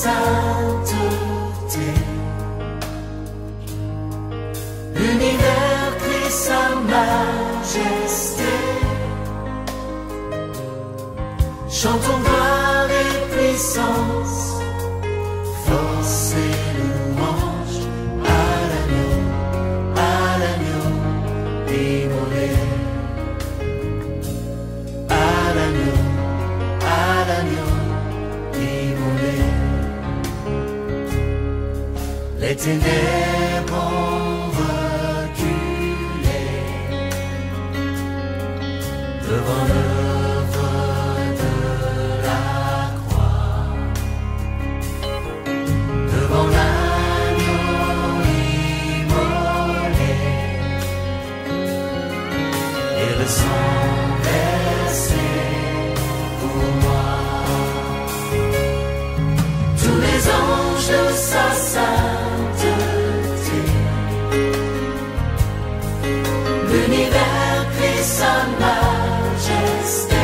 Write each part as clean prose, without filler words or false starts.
sainteté. L'univers crie sa majesté. Chantons gloire et puissance, force et louange à l'agneau immolé. À l'agneau immolé. Les ténèbres ont reculé devant l'œuvre de la croix, devant l'agneau immolé et le sang versé pour moi. Tous les anges de sa sainteté, l'univers crie sa majesté.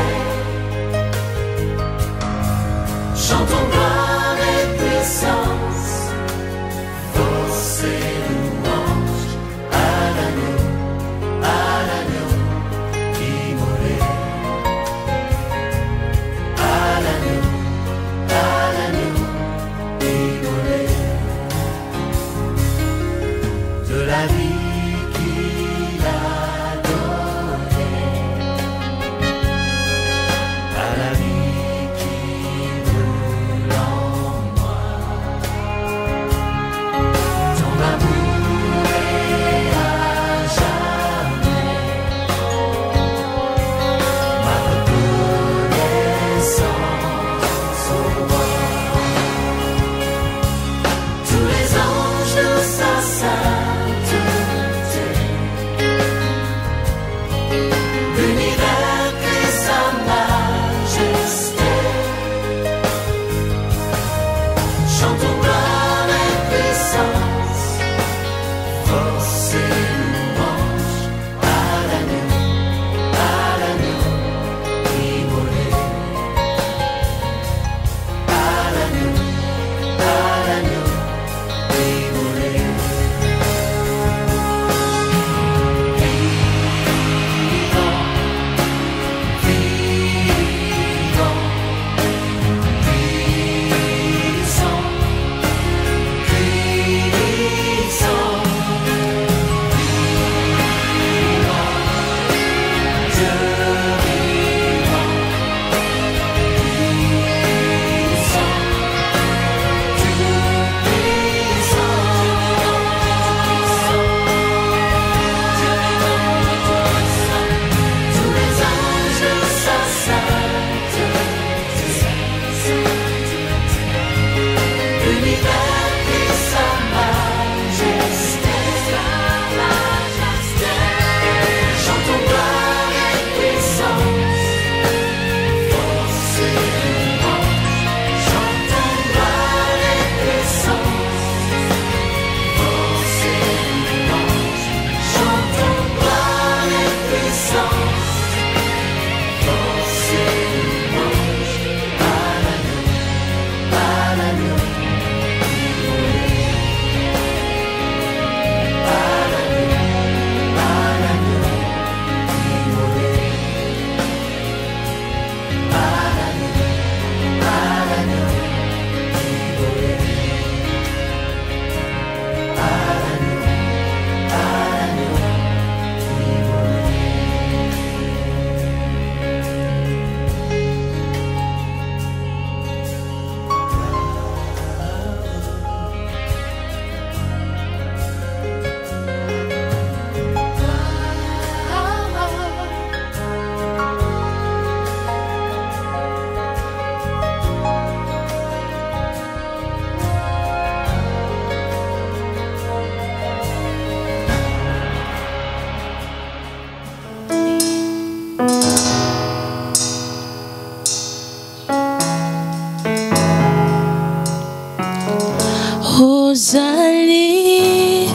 Chantons gloire et puissance, force et louange à l'agneau immolé. À l'agneau immolé. De la vie qu'il a donnée à la vie qui brûle en moi. Ton amour est à jamais ma reconnaissance au roi. Tous les anges de sa sainteté, l'univers crie sa majesté. Chantons gloire et puissance, force et louange à l'agneau immolé. À l'agneau immolé. Vivant, puissant, puissant, vivant, Dieu vivant, puissant, tout puissant, tous les anges de sa sainteté, l'univers crie sa majesté. Chantons gloire et puissance, force et louange. Chantons gloire et puissance, force et louange. Chantons gloire et puissance, force et louange à l'agneau immolé. À l'agneau immolé. À l'agneau immolé. À l'agneau Ozali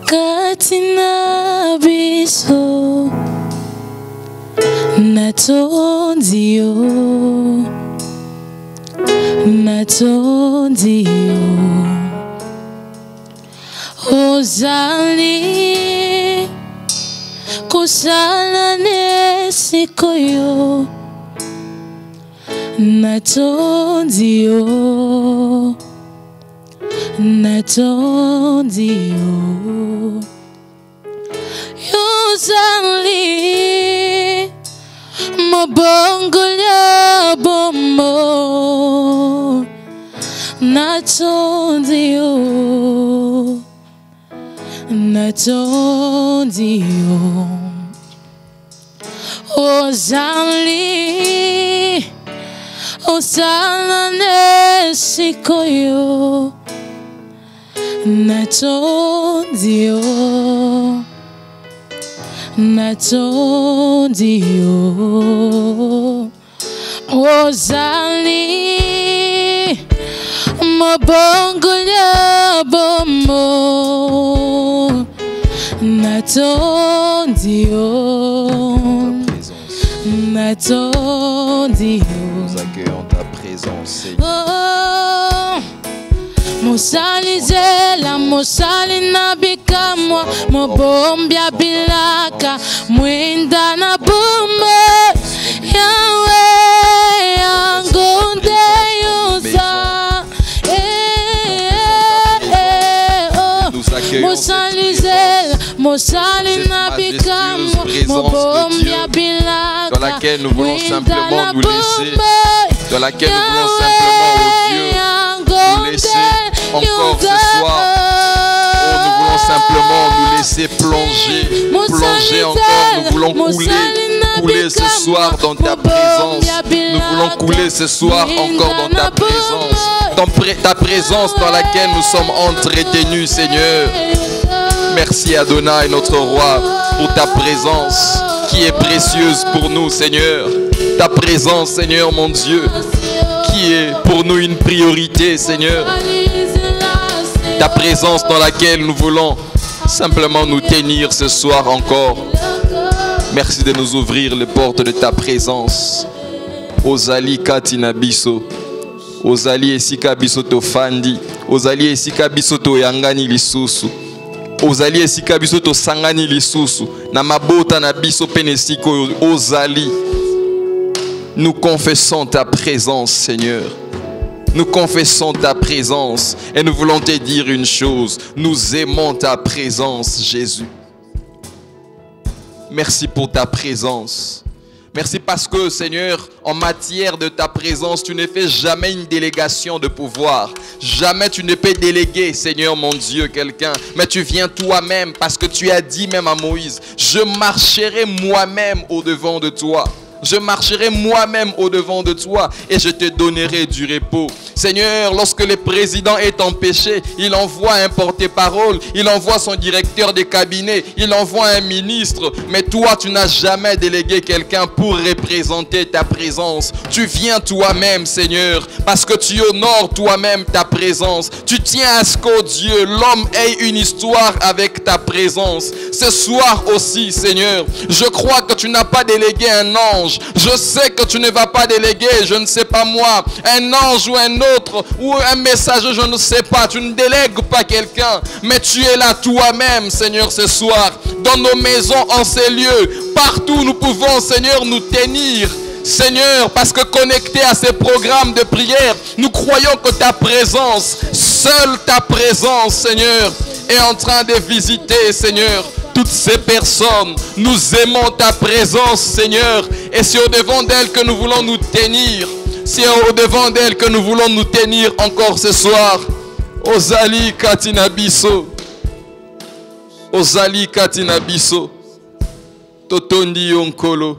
katina biso natondi yo natondi yo ozali kosala nesiko yo natondi yo ozali mobongo ya bombo natondi yo ozali osala nesiko yo natondi yo ozali mobongo ya bombo natondi yo Nous accueillons ta présence, Seigneur. Musalizela musali na bikamwa mobombya bilaka mwenda na bumba yawe yangonde yuza musalizela musali na bikamwa mobombya bilaka dans laquelle nous voulons simplement nous laisser, dans laquelle nous voulons simplement, oh Dieu, nous laisser encore ce soir. Oh, nous voulons simplement nous laisser plonger encore. Nous voulons couler ce soir dans ta présence. Nous voulons couler ce soir encore dans ta présence. Ta présence dans laquelle nous sommes entretenus, Seigneur. Merci Adonai, notre roi, pour ta présence qui est précieuse pour nous, Seigneur. Ta présence, Seigneur, mon Dieu, qui est pour nous une priorité, Seigneur. Ta présence dans laquelle nous voulons simplement nous tenir ce soir encore. Merci de nous ouvrir les portes de ta présence. Ozali katina biso, ozali esika biso to fandi, ozali esika biso to yangani lisusu, ozali esika biso to sangani lisusu, na mabota na biso penesiko ozali. Nous confessons ta présence, Seigneur. Nous confessons ta présence et nous voulons te dire une chose. Nous aimons ta présence, Jésus. Merci pour ta présence. Merci parce que, Seigneur, en matière de ta présence, tu ne fais jamais une délégation de pouvoir. Jamais tu ne peux déléguer, Seigneur mon Dieu, quelqu'un. Mais tu viens toi-même parce que tu as dit même à Moïse, je marcherai moi-même au-devant de toi. Je marcherai moi-même au-devant de toi et je te donnerai du repos. Seigneur, lorsque le président est en péché, il envoie un porte-parole, il envoie son directeur de cabinet, il envoie un ministre. Mais toi, tu n'as jamais délégué quelqu'un pour représenter ta présence. Tu viens toi-même, Seigneur, parce que tu honores toi-même ta présence. Tu tiens à ce qu'au Dieu, l'homme ait une histoire avec ta présence. Ce soir aussi, Seigneur, je crois que tu n'as pas délégué un ange. Je sais que tu ne vas pas déléguer, je ne sais pas moi, un ange ou un autre, ou un messager, je ne sais pas. Tu ne délègues pas quelqu'un, mais tu es là toi-même, Seigneur, ce soir. Dans nos maisons, en ces lieux, partout nous pouvons, Seigneur, nous tenir. Seigneur, parce que connecté à ces programmes de prière, nous croyons que ta présence, seule ta présence, Seigneur, est en train de visiter, Seigneur, toutes ces personnes. Nous aimons ta présence, Seigneur, et c'est au-devant d'elle que nous voulons nous tenir. C'est au-devant d'elle que nous voulons nous tenir encore ce soir. Ozali katina biso, ozali katina biso, totondi yonkolo,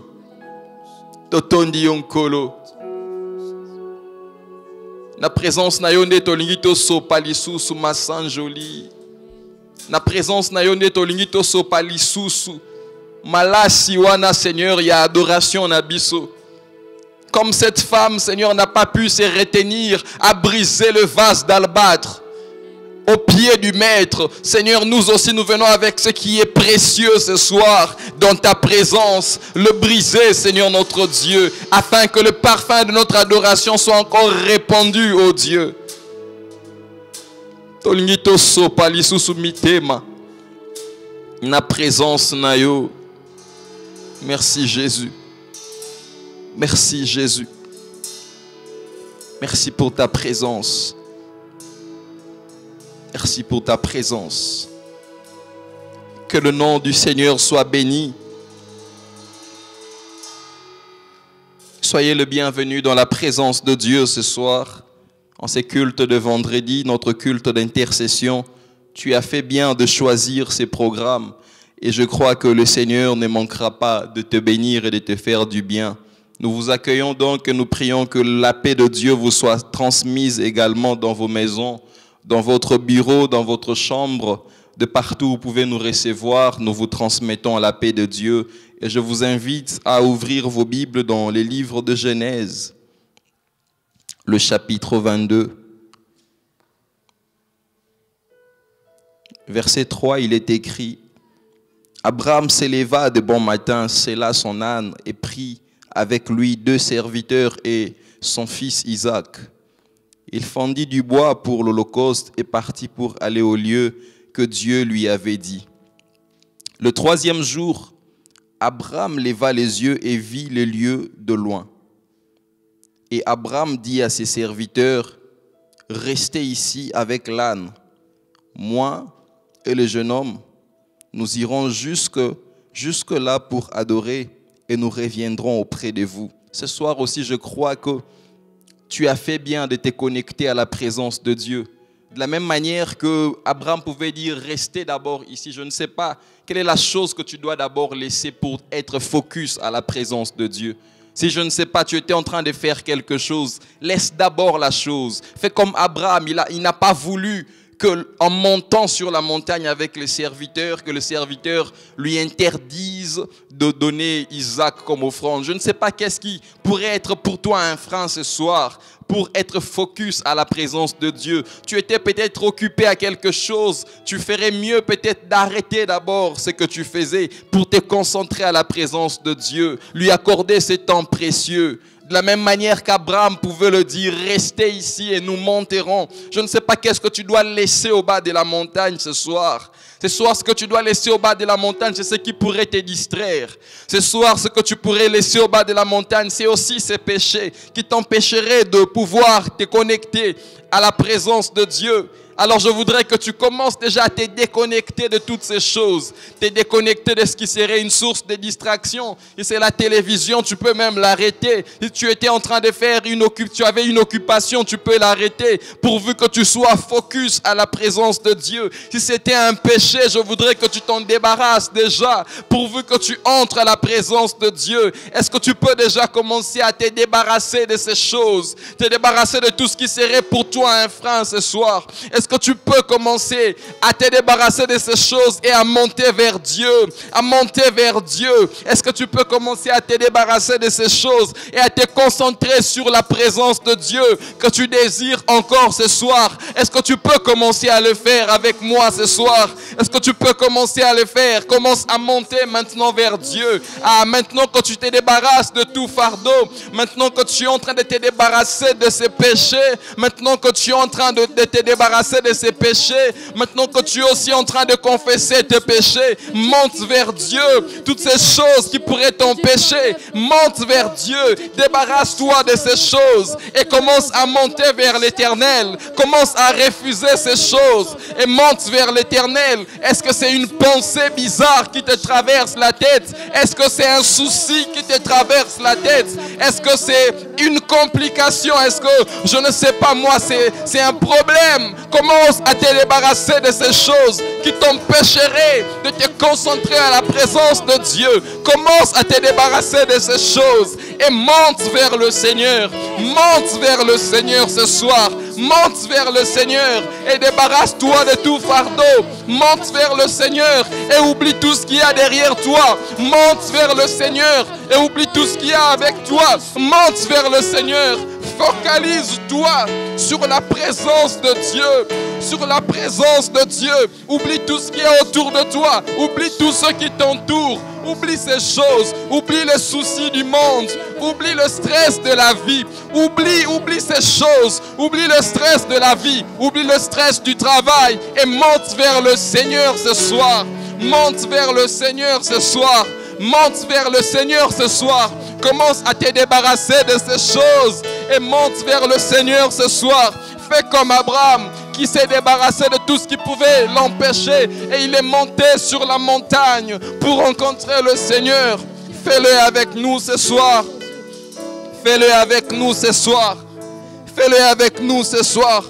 totondi yonkolo. Na présence na yonde tolingi to sopa lisusu masanjoli. Na présence na yonde tolingi to sopa lisusu malasi wana, Seigneur, il y a adoration na biso. Comme cette femme, Seigneur, n'a pas pu se retenir à briser le vase d'albâtre. au pied du Maître. Seigneur, nous aussi, nous venons avec ce qui est précieux ce soir dans ta présence, le briser, Seigneur notre Dieu, afin que le parfum de notre adoration soit encore répandu, ô Dieu. Na présence nayo. Merci Jésus. Merci Jésus. Merci pour ta présence. Merci pour ta présence. Que le nom du Seigneur soit béni. Soyez le bienvenu dans la présence de Dieu ce soir. En ces cultes de vendredi, notre culte d'intercession, tu as fait bien de choisir ces programmes. Et je crois que le Seigneur ne manquera pas de te bénir et de te faire du bien. Nous vous accueillons donc et nous prions que la paix de Dieu vous soit transmise également dans vos maisons, dans votre bureau, dans votre chambre, de partout où vous pouvez nous recevoir. Nous vous transmettons la paix de Dieu. Et je vous invite à ouvrir vos Bibles dans les livres de Genèse, le chapitre 22. Verset 3, il est écrit: Abraham s'éleva de bon matin, sella son âne et prit avec lui 2 serviteurs et son fils Isaac. Il fendit du bois pour l'holocauste et partit pour aller au lieu que Dieu lui avait dit. Le 3e jour, Abraham leva les yeux et vit le lieu de loin. Et Abraham dit à ses serviteurs: Restez ici avec l'âne. Moi et le jeune homme, nous irons jusque là pour adorer et nous reviendrons auprès de vous. Ce soir aussi, je crois que tu as fait bien de te connecter à la présence de Dieu. De la même manière que Abraham pouvait dire: restez d'abord ici. Je ne sais pas quelle est la chose que tu dois d'abord laisser pour être focus à la présence de Dieu. Si je ne sais pas, tu étais en train de faire quelque chose, laisse d'abord la chose. Fais comme Abraham, il n'a pas voulu qu'en montant sur la montagne avec les serviteurs, que le serviteur lui interdise de donner Isaac comme offrande. Je ne sais pas qu'est-ce qui pourrait être pour toi un frein ce soir pour être focus à la présence de Dieu. Tu étais peut-être occupé à quelque chose. Tu ferais mieux peut-être d'arrêter d'abord ce que tu faisais pour te concentrer à la présence de Dieu, lui accorder ce temps précieux. De la même manière qu'Abraham pouvait le dire: restez ici et nous monterons. Je ne sais pas qu'est-ce que tu dois laisser au bas de la montagne ce soir. Ce soir, ce que tu dois laisser au bas de la montagne, c'est ce qui pourrait te distraire. Ce soir, ce que tu pourrais laisser au bas de la montagne, c'est aussi ces péchés qui t'empêcheraient de pouvoir te connecter à la présence de Dieu. Alors je voudrais que tu commences déjà à te déconnecter de toutes ces choses. Te déconnecter de ce qui serait une source de distraction. Si c'est la télévision, tu peux même l'arrêter. Si tu étais en train de faire tu avais une occupation, tu peux l'arrêter. Pourvu que tu sois focus à la présence de Dieu. Si c'était un péché, je voudrais que tu t'en débarrasses déjà. Pourvu que tu entres à la présence de Dieu. Est-ce que tu peux déjà commencer à te débarrasser de ces choses? Te débarrasser de tout ce qui serait pour toi un frein ce soir? Est-ce que tu peux commencer à te débarrasser de ces choses et à monter vers Dieu? À monter vers Dieu. Est-ce que tu peux commencer à te débarrasser de ces choses et à te concentrer sur la présence de Dieu que tu désires encore ce soir? Est-ce que tu peux commencer à le faire avec moi ce soir? Est-ce que tu peux commencer à le faire? Commence à monter maintenant vers Dieu. Maintenant que tu te débarrasses de tout fardeau, maintenant que tu es en train de te débarrasser de ces péchés, maintenant que tu es en train de te débarrasser de ces péchés, maintenant que tu es aussi en train de confesser tes péchés, monte vers Dieu. Toutes ces choses qui pourraient t'empêcher, monte vers Dieu. Débarrasse-toi de ces choses et commence à monter vers l'Éternel. Commence à refuser ces choses et monte vers l'Éternel. Est-ce que c'est une pensée bizarre qui te traverse la tête? Est-ce que c'est un souci qui te traverse la tête? Est-ce que c'est une complication? Est-ce que, je ne sais pas moi, c'est un problème? Commence à te débarrasser de ces choses qui t'empêcheraient de te concentrer à la présence de Dieu. Commence à te débarrasser de ces choses et monte vers le Seigneur. Monte vers le Seigneur ce soir. Monte vers le Seigneur et débarrasse-toi de tout fardeau. Monte vers le Seigneur et oublie tout ce qu'il y a derrière toi. Monte vers le Seigneur et oublie tout ce qu'il y a avec toi. Monte vers le Seigneur. Focalise-toi sur la présence de Dieu. Sur la présence de Dieu. Oublie tout ce qui est autour de toi. Oublie tout ce qui t'entoure. Oublie ces choses. Oublie les soucis du monde. Oublie le stress de la vie. Oublie ces choses. Oublie le stress de la vie. Oublie le stress du travail. Et monte vers le Seigneur ce soir. Monte vers le Seigneur ce soir. Monte vers le Seigneur ce soir. Commence à te débarrasser de ces choses. Et monte vers le Seigneur ce soir. Fais comme Abraham qui s'est débarrassé de tout ce qui pouvait l'empêcher. Et il est monté sur la montagne pour rencontrer le Seigneur. Fais-le avec nous ce soir. Fais-le avec nous ce soir. Fais-le avec nous ce soir.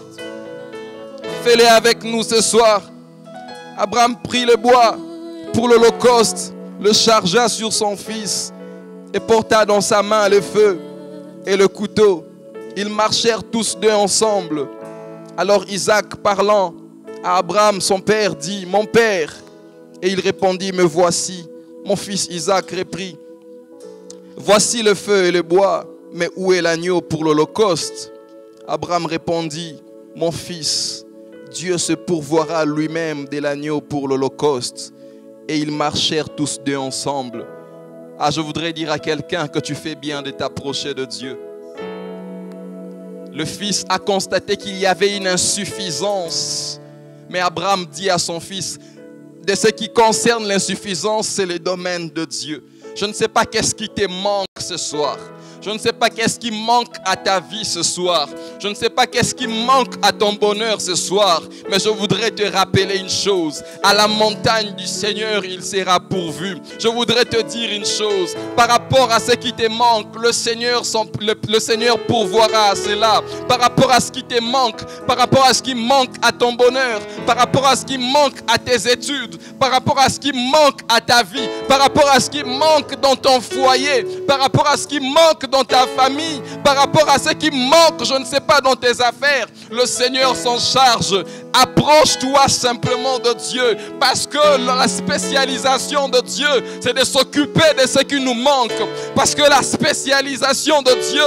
Fais-le avec nous ce soir. Abraham prit le bois pour l'Holocauste, le chargea sur son fils et porta dans sa main le feu et le couteau. Ils marchèrent tous deux ensemble. Alors Isaac, parlant à Abraham, son père, dit « Mon père !» Et il répondit « Me voici !» Mon fils Isaac reprit « Voici le feu et le bois, mais où est l'agneau pour l'Holocauste ?» Abraham répondit « Mon fils, Dieu se pourvoira lui-même de l'agneau pour l'Holocauste. » Et ils marchèrent tous deux ensemble. Ah, je voudrais dire à quelqu'un que tu fais bien de t'approcher de Dieu. Le fils a constaté qu'il y avait une insuffisance. Mais Abraham dit à son fils, de ce qui concerne l'insuffisance, c'est le domaine de Dieu. Je ne sais pas qu'est-ce qui te manque ce soir. Je ne sais pas qu'est-ce qui manque à ta vie ce soir. Je ne sais pas qu'est-ce qui manque à ton bonheur ce soir. Mais je voudrais te rappeler une chose. À la montagne du Seigneur, il sera pourvu. Je voudrais te dire une chose. Par rapport à ce qui te manque, le Seigneur pourvoira à cela. Par rapport à ce qui te manque, par rapport à ce qui manque à ton bonheur, par rapport à ce qui manque à tes études, par rapport à ce qui manque à ta vie, par rapport à ce qui manque dans ton foyer, par rapport à ce qui manque dans ta famille, par rapport à ce qui manque, je ne sais pas, dans tes affaires, le Seigneur s'en charge. Approche-toi simplement de Dieu, parce que la spécialisation de Dieu, c'est de s'occuper de ce qui nous manque. Parce que la spécialisation de Dieu,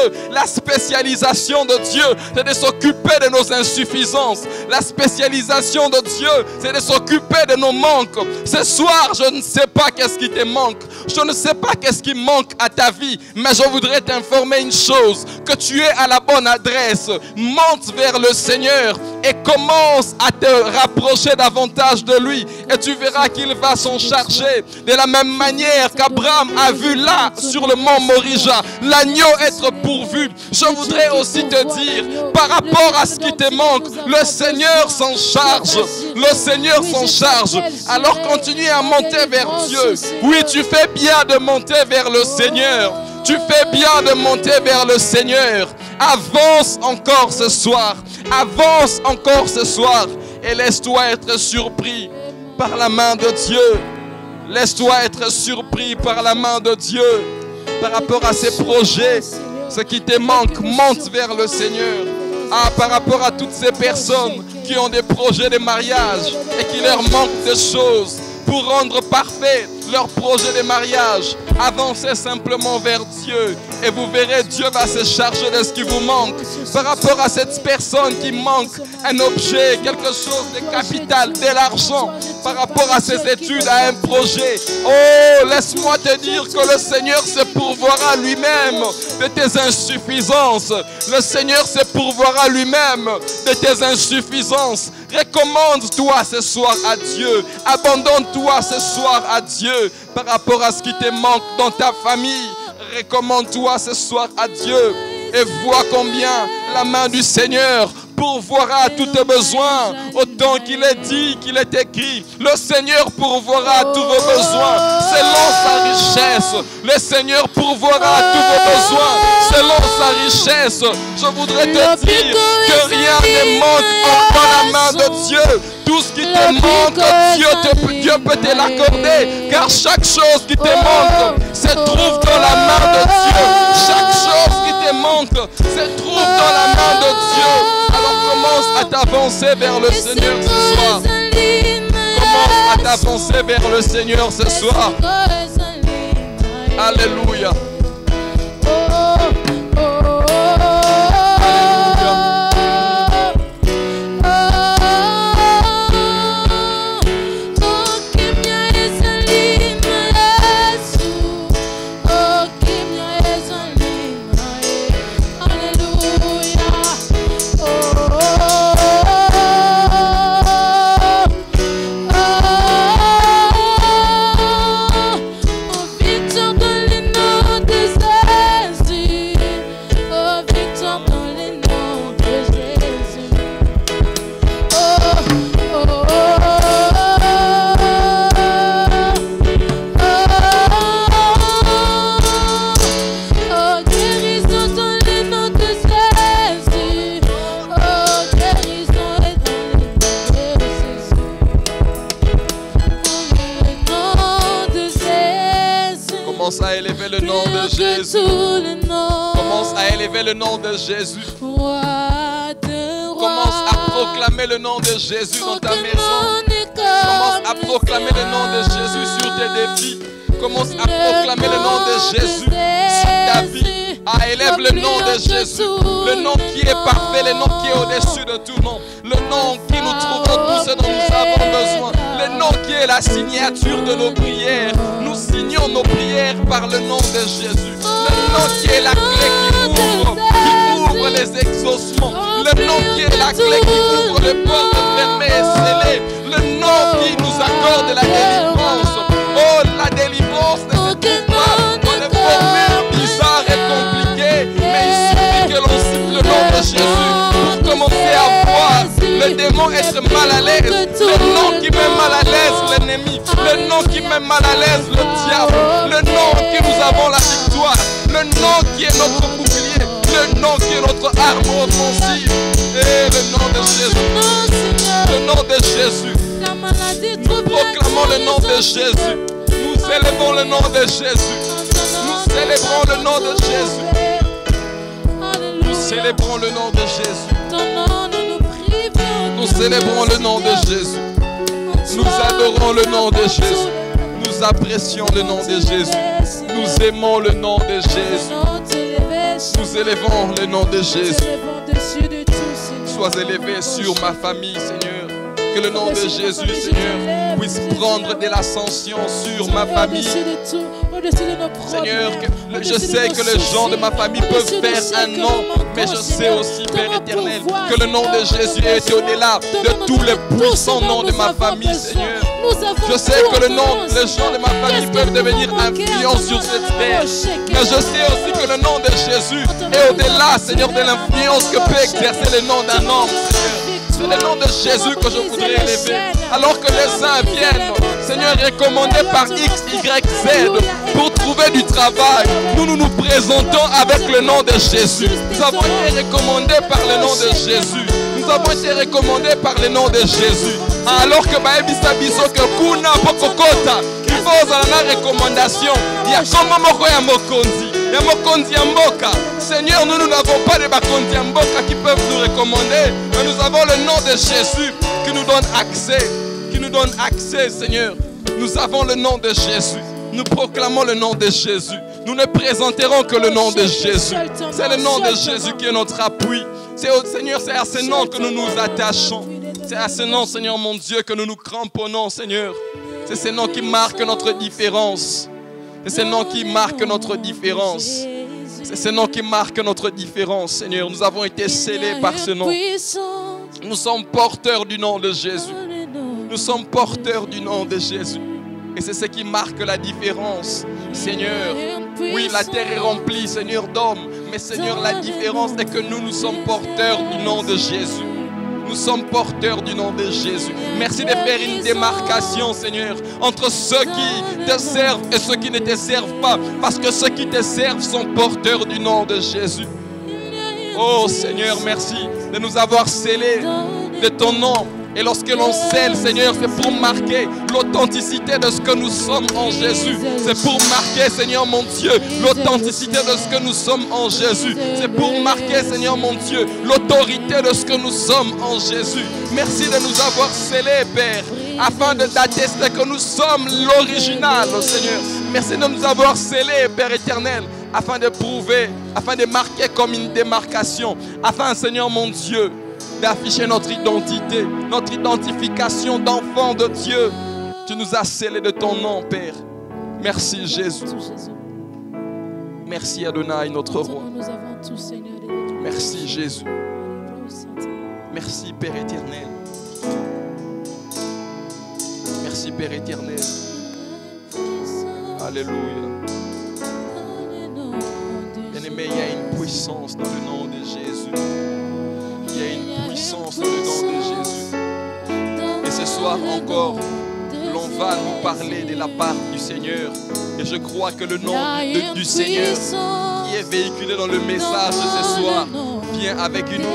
c'est de s'occuper de nos insuffisances. La spécialisation de Dieu, c'est de s'occuper de nos manques. Ce soir, je ne sais pas qu'est-ce qui te manque. Je ne sais pas qu'est-ce qui manque à ta vie, mais je voudrais t'informer une chose, que tu es à la bonne adresse. Monte vers le Seigneur et commence à te rapprocher davantage de lui, et tu verras qu'il va s'en charger. De la même manière qu'Abraham a vu là sur le mont Morija l'agneau être pourvu, je voudrais aussi te dire, par rapport à ce qui te manque, le Seigneur s'en charge. Le Seigneur s'en charge. Alors continue à monter vers Dieu. Oui, tu fais bien de monter vers le Seigneur. Tu fais bien de monter vers le Seigneur. Avance encore ce soir. Avance encore ce soir. Et laisse-toi être surpris par la main de Dieu. Laisse-toi être surpris par la main de Dieu. Par rapport à ces projets, ce qui te manque, monte vers le Seigneur. Ah, par rapport à toutes ces personnes qui ont des projets de mariage et qui leur manquent de choses pour rendre parfait leur projet de mariage, avancez simplement vers Dieu et vous verrez, Dieu va se charger de ce qui vous manque. Par rapport à cette personne qui manque un objet, quelque chose de capital, de l'argent, par rapport à ses études, à un projet, oh, laisse-moi te dire que le Seigneur se pourvoira lui-même de tes insuffisances. Le Seigneur se pourvoira lui-même de tes insuffisances. Recommande-toi ce soir à Dieu. Abandonne-toi ce soir à Dieu. Par rapport à ce qui te manque dans ta famille, recommande-toi ce soir à Dieu et vois combien la main du Seigneur pourvoira à tous tes besoins, autant qu'il est dit, qu'il est écrit. Le Seigneur pourvoira à tous vos besoins selon sa richesse. Le Seigneur pourvoira à tous vos besoins selon sa richesse. Je voudrais te dire que rien ne manque dans la main de Dieu. Tout ce qui te manque, Dieu peut te l'accorder, car chaque chose qui te manque se trouve dans la main de Dieu. Chaque chose qui te manque se trouve dans la main de Dieu. Alors commence à t'avancer vers le Seigneur ce soir. Commence à t'avancer vers le Seigneur ce soir. Alléluia. Alléluia. Commence à élever le nom de Jésus. Commence à élever le nom de Jésus. Commence à proclamer le nom de Jésus dans ta maison. Commence à proclamer le nom de Jésus sur tes défis. Commence à proclamer le nom de Jésus sur ta vie. Élève le nom de Jésus. Le nom qui est parfait, le nom qui est au-dessus de tout nom. Le nom qui nous trouvons tout ce dont nous avons besoin. Le nom qui est la signature de nos prières. Nous signons nos prières par le nom de Jésus. Le nom qui est la clé qui ouvre les exaucements. Le nom qui est la clé qui ouvre les portes fermées et scellées. Le nom qui nous accorde la délivrance. Oh, la délivrance ne se trouve pas dans les formules bizarres et compliquées, mais il suffit que l'on cite le nom de Jésus pour commencer à voir le démon être mal à l'aise. Le nom qui met mal à l'aise l'ennemi. Le nom qui met mal à l'aise le diable. Le nom que nous avons la victoire. Le nom qui est notre bouclier. Le nom qui est notre arme offensive. Et le nom de Jésus. Le nom de Jésus. Nous proclamons le nom de Jésus. Nous célébrons le nom de Jésus. Nous célébrons le nom de Jésus. Nous célébrons le nom de Jésus. Nous célébrons le nom de Jésus. Nous adorons le nom de Jésus. Nous apprécions le nom de Jésus. Nous aimons le nom de Jésus. Nous élevons le nom de Jésus. Sois élevé sur ma famille, Seigneur. Que le nom de Jésus, Seigneur, puisse prendre de l'ascension sur ma famille. Seigneur, je sais que les gens de ma famille peuvent faire un nom, mais je sais aussi, Père éternel, que le nom de Jésus est au-delà de tous les puissants noms de ma famille, Seigneur. Je sais que les gens de ma famille peuvent devenir influents sur cette terre, mais je sais aussi que le nom de Jésus est au-delà, Seigneur, de l'influence que peut exercer le nom d'un homme, Seigneur. C'est le nom de Jésus que je voudrais élever. Alors que les uns viennent, Seigneur, recommandés par X, Y, Z pour trouver du travail, nous présentons avec le nom de Jésus. Nous avons été recommandés par le nom de Jésus. Nous avons été recommandés par le nom de Jésus. Alors que Baebisa biso que kuna pokokota, il faut la recommandation. Il y a comme moko ya mokonzi. Ya mokonzi ya mboka. Seigneur, nous n'avons pas de bakonzi ya mboka qui peuvent nous recommander, mais nous avons le nom de Jésus qui nous donne accès. Qui nous donne accès, Seigneur. Nous avons le nom de Jésus. Nous proclamons le nom de Jésus. Nous ne présenterons que le nom de Jésus. C'est le nom de Jésus qui est notre appui. Seigneur, c'est à ce nom que nous nous attachons. C'est à ce nom, Seigneur mon Dieu, que nous nous cramponnons, Seigneur. C'est ce nom qui marque notre différence. C'est ce nom qui marque notre différence. C'est ce nom qui marque notre différence, Seigneur. Nous avons été scellés par ce nom. Nous sommes porteurs du nom de Jésus. Nous sommes porteurs du nom de Jésus. Et c'est ce qui marque la différence, Seigneur. Oui, la terre est remplie, Seigneur, d'hommes. Mais Seigneur, la différence est que nous sommes porteurs du nom de Jésus. Nous sommes porteurs du nom de Jésus. Merci de faire une démarcation, Seigneur, entre ceux qui te servent et ceux qui ne te servent pas. Parce que ceux qui te servent sont porteurs du nom de Jésus. Oh Seigneur, merci de nous avoir scellés de ton nom. Et lorsque l'on scelle, Seigneur, c'est pour marquer l'authenticité de ce que nous sommes en Jésus. C'est pour marquer, Seigneur mon Dieu, l'authenticité de ce que nous sommes en Jésus. C'est pour marquer, Seigneur mon Dieu, l'autorité de ce que nous sommes en Jésus. Merci de nous avoir scellés, Père, afin d'attester que nous sommes l'original, Seigneur. Merci de nous avoir scellés, Père éternel, afin de prouver, afin de marquer comme une démarcation, afin, Seigneur mon Dieu, d'afficher notre identité, notre identification d'enfant de Dieu. Tu nous as scellés de ton nom, Père. Merci, Jésus. Merci, Adonai, notre roi. Merci, Jésus. Merci, Père éternel. Merci, Père éternel. Alléluia. Bien-aimé, il y a une puissance dans le nom de Jésus. Il y a une puissance dans le nom de Jésus. Et ce soir encore, l'on va nous parler de la part du Seigneur. Et je crois que le nom du Seigneur qui est véhiculé dans le message de ce soir vient avec une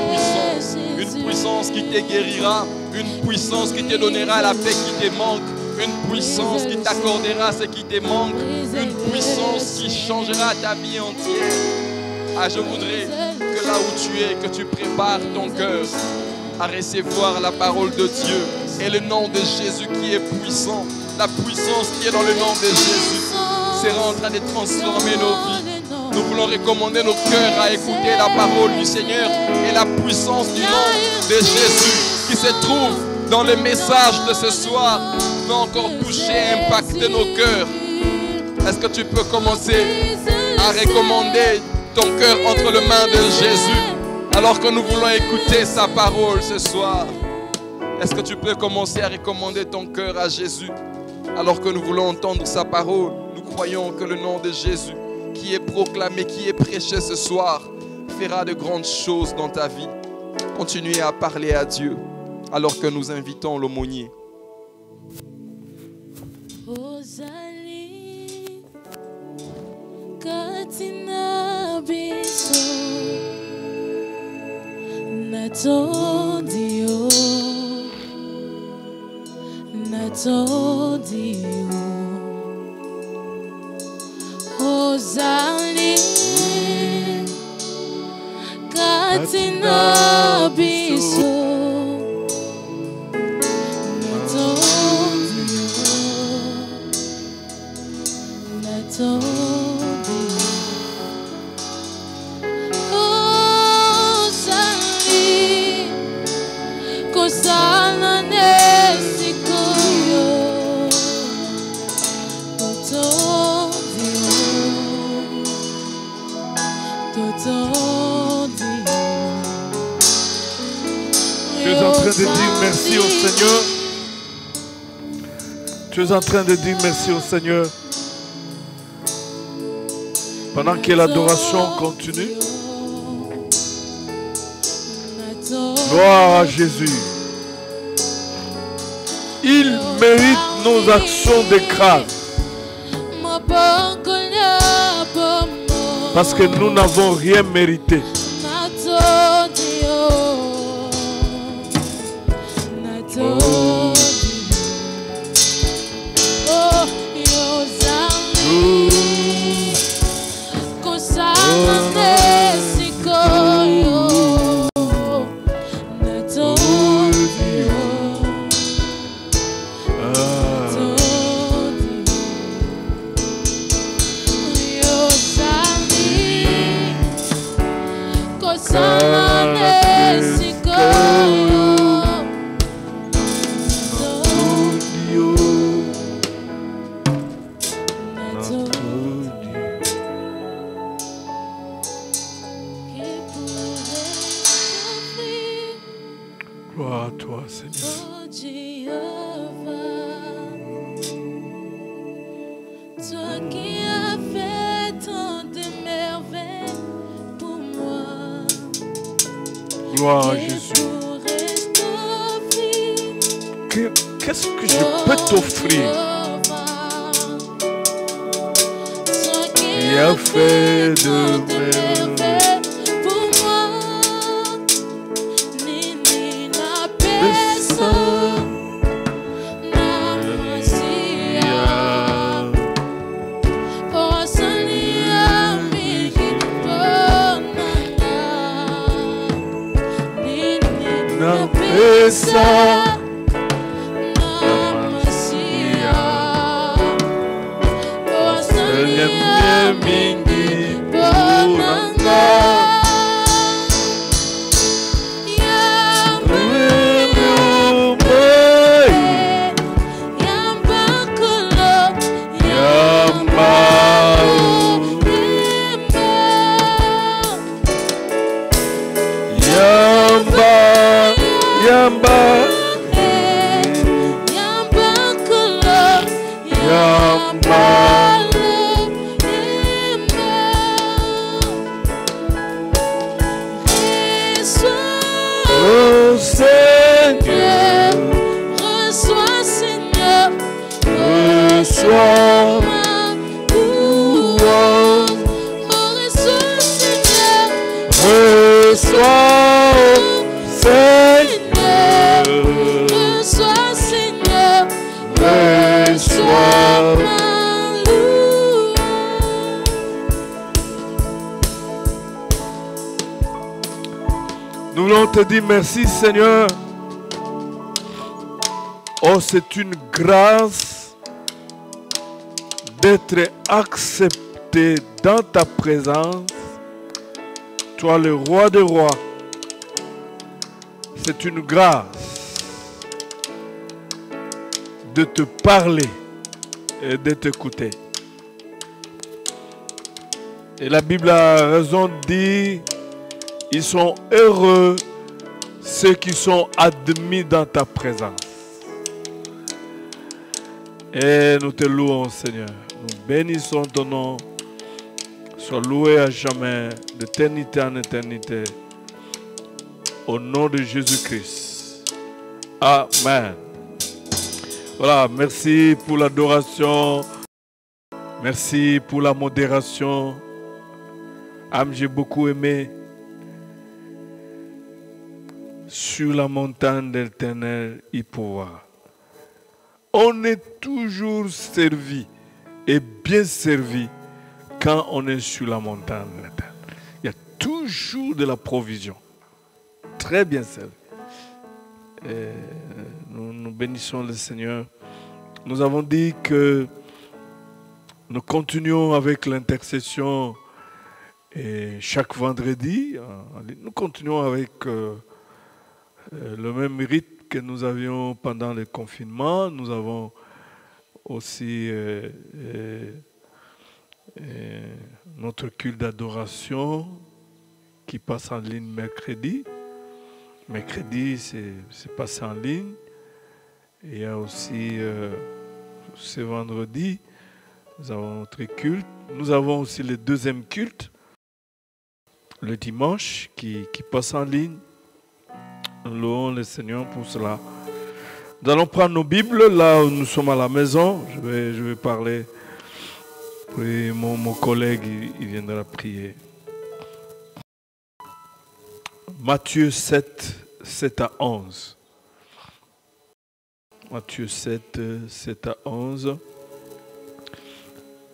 puissance qui te guérira, une puissance qui te donnera la paix qui te manque, une puissance qui t'accordera ce qui te manque, une puissance qui changera ta vie entière. Ah, je voudrais que là où tu es, que tu prépares ton cœur à recevoir la parole de Dieu et le nom de Jésus qui est puissant. La puissance qui est dans le nom de Jésus sera en train de transformer nos vies. Nous voulons recommander nos cœurs à écouter la parole du Seigneur et la puissance du nom de Jésus qui se trouve dans le message de ce soir va encore toucher et impacter nos cœurs. Est-ce que tu peux commencer à recommander ton cœur entre les mains de Jésus alors que nous voulons écouter sa parole ce soir? Est-ce que tu peux commencer à recommander ton cœur à Jésus alors que nous voulons entendre sa parole? Nous croyons que le nom de Jésus qui est proclamé, qui est prêché ce soir fera de grandes choses dans ta vie. Continuez à parler à Dieu alors que nous invitons l'aumônier. Katina biso Natodio Ozali Katina biso Tu es en train de dire merci au Seigneur. Tu es en train de dire merci au Seigneur. Pendant que l'adoration continue. Gloire à Jésus. Il mérite nos actions de grâce. Parce que nous n'avons rien mérité. Gloire à toi, Seigneur. Toi qui as fait tant de merveilles pour moi. Gloire à Jésus. Qu'est-ce que je peux t'offrir? Il a fait de merveilles. Nous voulons te dire merci, Seigneur. Oh, c'est une grâce d'être accepté dans ta présence. Toi, le roi des rois. C'est une grâce de te parler et de t'écouter. Et la Bible a raison de dire, ils sont heureux ceux qui sont admis dans ta présence. Et nous te louons, Seigneur. Nous bénissons ton nom. Sois loué à jamais, d'éternité en éternité. Au nom de Jésus-Christ. Amen. Voilà, merci pour l'adoration. Merci pour la modération. J'ai beaucoup aimé. Sur la montagne de l'Éternel, il pourra. On est toujours servi et bien servi quand on est sur la montagne de l'Éternel. Il y a toujours de la provision. Très bien servi. Et nous bénissons le Seigneur. Nous avons dit que nous continuons avec l'intercession et chaque vendredi. Nous continuons avec le même rythme que nous avions pendant le confinement. Nous avons aussi notre culte d'adoration qui passe en ligne mercredi. Mercredi, c'est passé en ligne. Et il y a aussi ce vendredi, nous avons notre culte. Nous avons aussi le deuxième culte, le dimanche, qui passe en ligne. Nous louons le Seigneur pour cela. Nous allons prendre nos Bibles, là où nous sommes à la maison. Je vais parler. Puis mon collègue, il viendra prier. Matthieu 7, 7 à 11. Matthieu 7, 7 à 11.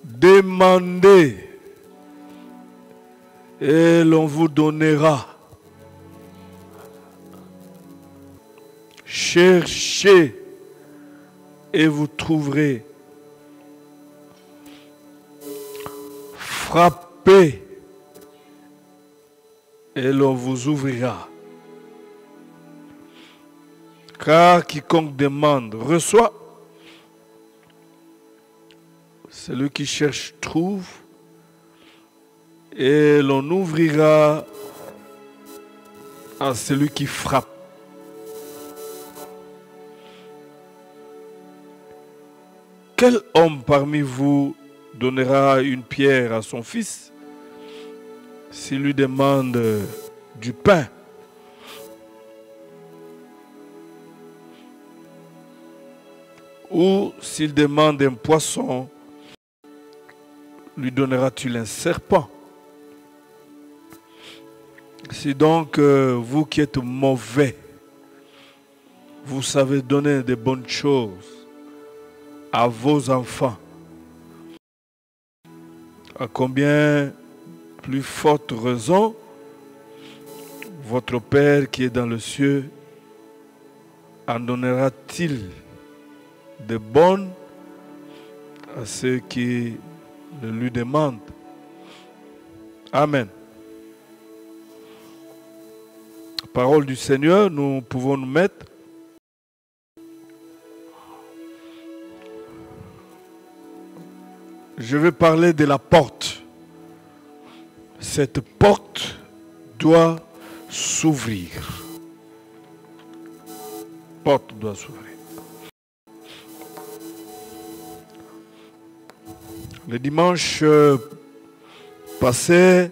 Demandez et l'on vous donnera. Cherchez et vous trouverez. Frappez et l'on vous ouvrira. Car quiconque demande reçoit. Celui qui cherche trouve. Et l'on ouvrira à celui qui frappe. Quel homme parmi vous donnera une pierre à son fils s'il lui demande du pain? Ou s'il demande un poisson, lui donneras-tu un serpent? Si donc vous qui êtes mauvais, vous savez donner de bonnes choses à vos enfants, à combien plus forte raison votre Père qui est dans le ciel en donnera-t-il de bonnes à ceux qui le lui demandent. Amen. Parole du Seigneur, nous pouvons nous mettre. Je vais parler de la porte. Cette porte doit s'ouvrir. Porte doit s'ouvrir. Le dimanche passé,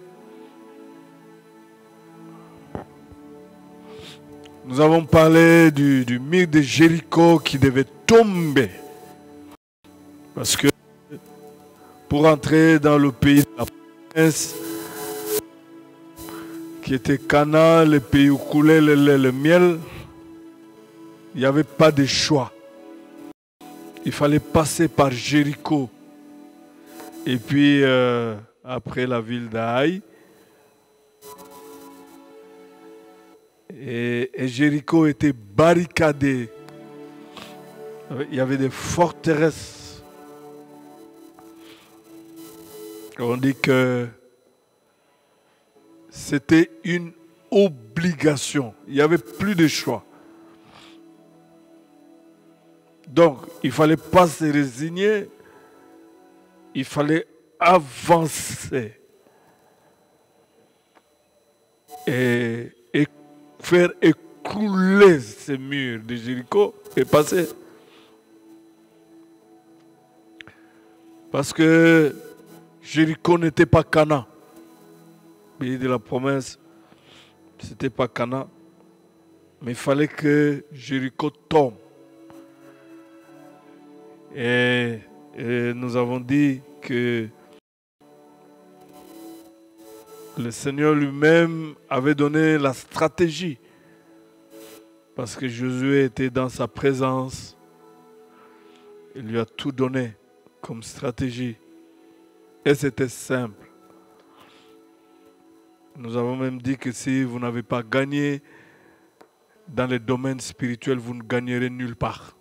nous avons parlé du mur de Jéricho qui devait tomber. Parce que pour entrer dans le pays de la promesse, qui était Canaan, le pays où coulait le lait, le miel, il n'y avait pas de choix. Il fallait passer par Jéricho. Et puis, après la ville d'Aï, Et Jéricho était barricadé. Il y avait des forteresses. On dit que c'était une obligation. Il n'y avait plus de choix. Donc, il ne fallait pas se résigner. Il fallait avancer. Et faire écrouler ces murs de Jéricho et passer. Parce que Jéricho n'était pas Canaan. Le pays de la promesse, ce n'était pas Canaan. Mais il fallait que Jéricho tombe. Et nous avons dit que le Seigneur lui-même avait donné la stratégie. Parce que Josué était dans sa présence. Il lui a tout donné comme stratégie. Et c'était simple. Nous avons même dit que si vous n'avez pas gagné dans les domaines spirituels, vous ne gagnerez nulle part.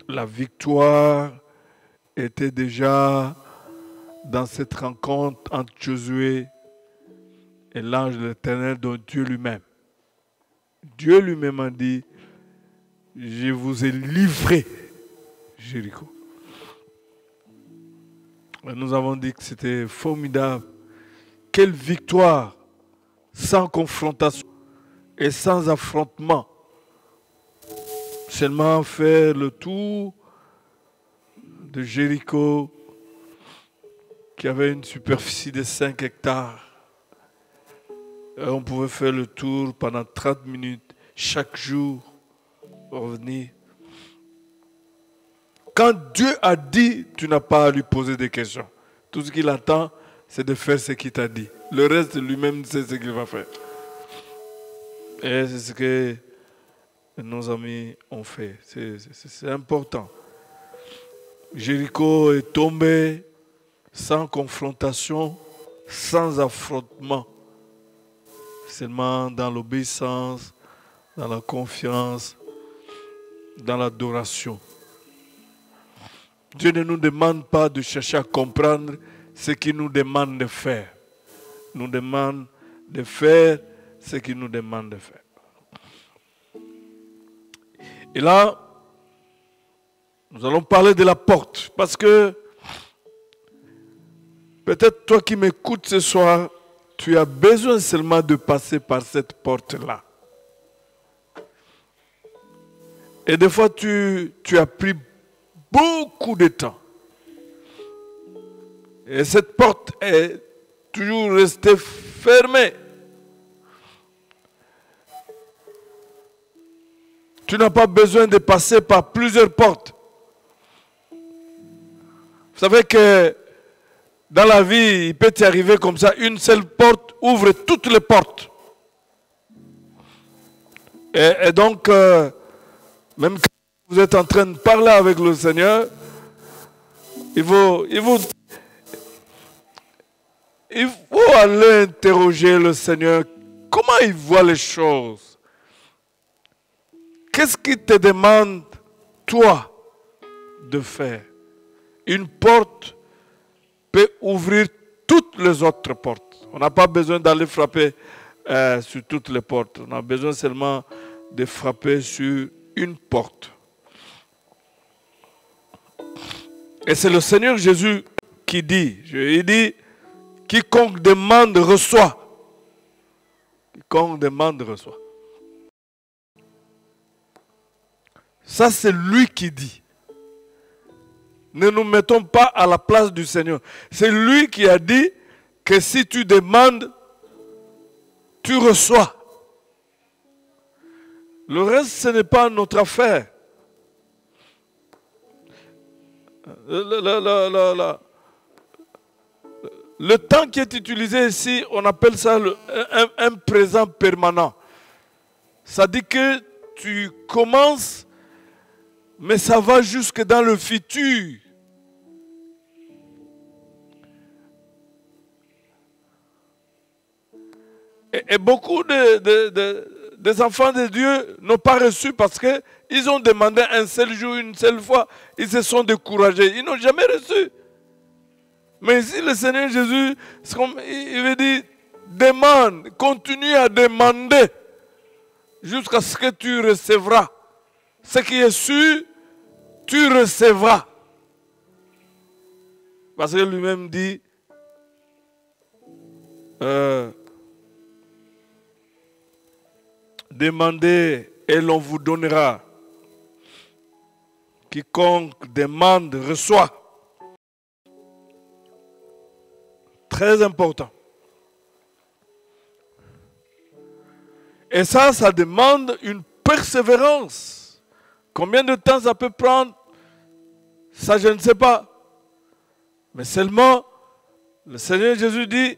La victoire était déjà dans cette rencontre entre Josué et l'ange de l'Éternel, dont Dieu lui-même. Dieu lui-même a dit, je vous ai livré Jéricho. Et nous avons dit que c'était formidable. Quelle victoire sans confrontation et sans affrontement. Seulement faire le tour de Jéricho qui avait une superficie de 5 hectares. Et on pouvait faire le tour pendant 30 minutes chaque jour, revenir. Quand Dieu a dit, tu n'as pas à lui poser des questions. Tout ce qu'il attend, c'est de faire ce qu'il t'a dit. Le reste, lui-même sait ce qu'il va faire. Et c'est ce que nos amis ont fait. C'est important. Jéricho est tombé sans confrontation, sans affrontement. Seulement dans l'obéissance, dans la confiance, dans l'adoration. Dieu ne nous demande pas de chercher à comprendre ce qu'il nous demande de faire. Il nous demande de faire ce qu'il nous demande de faire. Et là, nous allons parler de la porte. Parce que peut-être toi qui m'écoutes ce soir, tu as besoin seulement de passer par cette porte-là. Et des fois, tu as pris beaucoup de temps. Et cette porte est toujours restée fermée. Tu n'as pas besoin de passer par plusieurs portes. Vous savez que dans la vie, il peut t'arriver comme ça, une seule porte ouvre toutes les portes. Et donc, même quand vous êtes en train de parler avec le Seigneur, il faut aller interroger le Seigneur. Comment il voit les choses? Qu'est-ce qu'il te demande, toi, de faire? Une porte peut ouvrir toutes les autres portes. On n'a pas besoin d'aller frapper sur toutes les portes. On a besoin seulement de frapper sur une porte. Et c'est le Seigneur Jésus qui dit, il dit, quiconque demande reçoit. Quiconque demande reçoit. Ça, c'est lui qui dit. Ne nous mettons pas à la place du Seigneur. C'est lui qui a dit que si tu demandes, tu reçois. Le reste, ce n'est pas notre affaire. Le temps qui est utilisé ici, on appelle ça un présent permanent. Ça dit que tu commences, mais ça va jusque dans le futur. Et beaucoup des enfants de Dieu n'ont pas reçu parce qu'ils ont demandé un seul jour, une seule fois. Ils se sont découragés. Ils n'ont jamais reçu. Mais ici, le Seigneur Jésus, il veut dire, demande, continue à demander jusqu'à ce que tu recevras. Ce qui est sûr, tu recevras. Parce que lui-même dit, demandez et l'on vous donnera. Quiconque demande reçoit. Très important. Et ça demande une persévérance. Combien de temps ça peut prendre? Ça, je ne sais pas. Mais seulement, le Seigneur Jésus dit,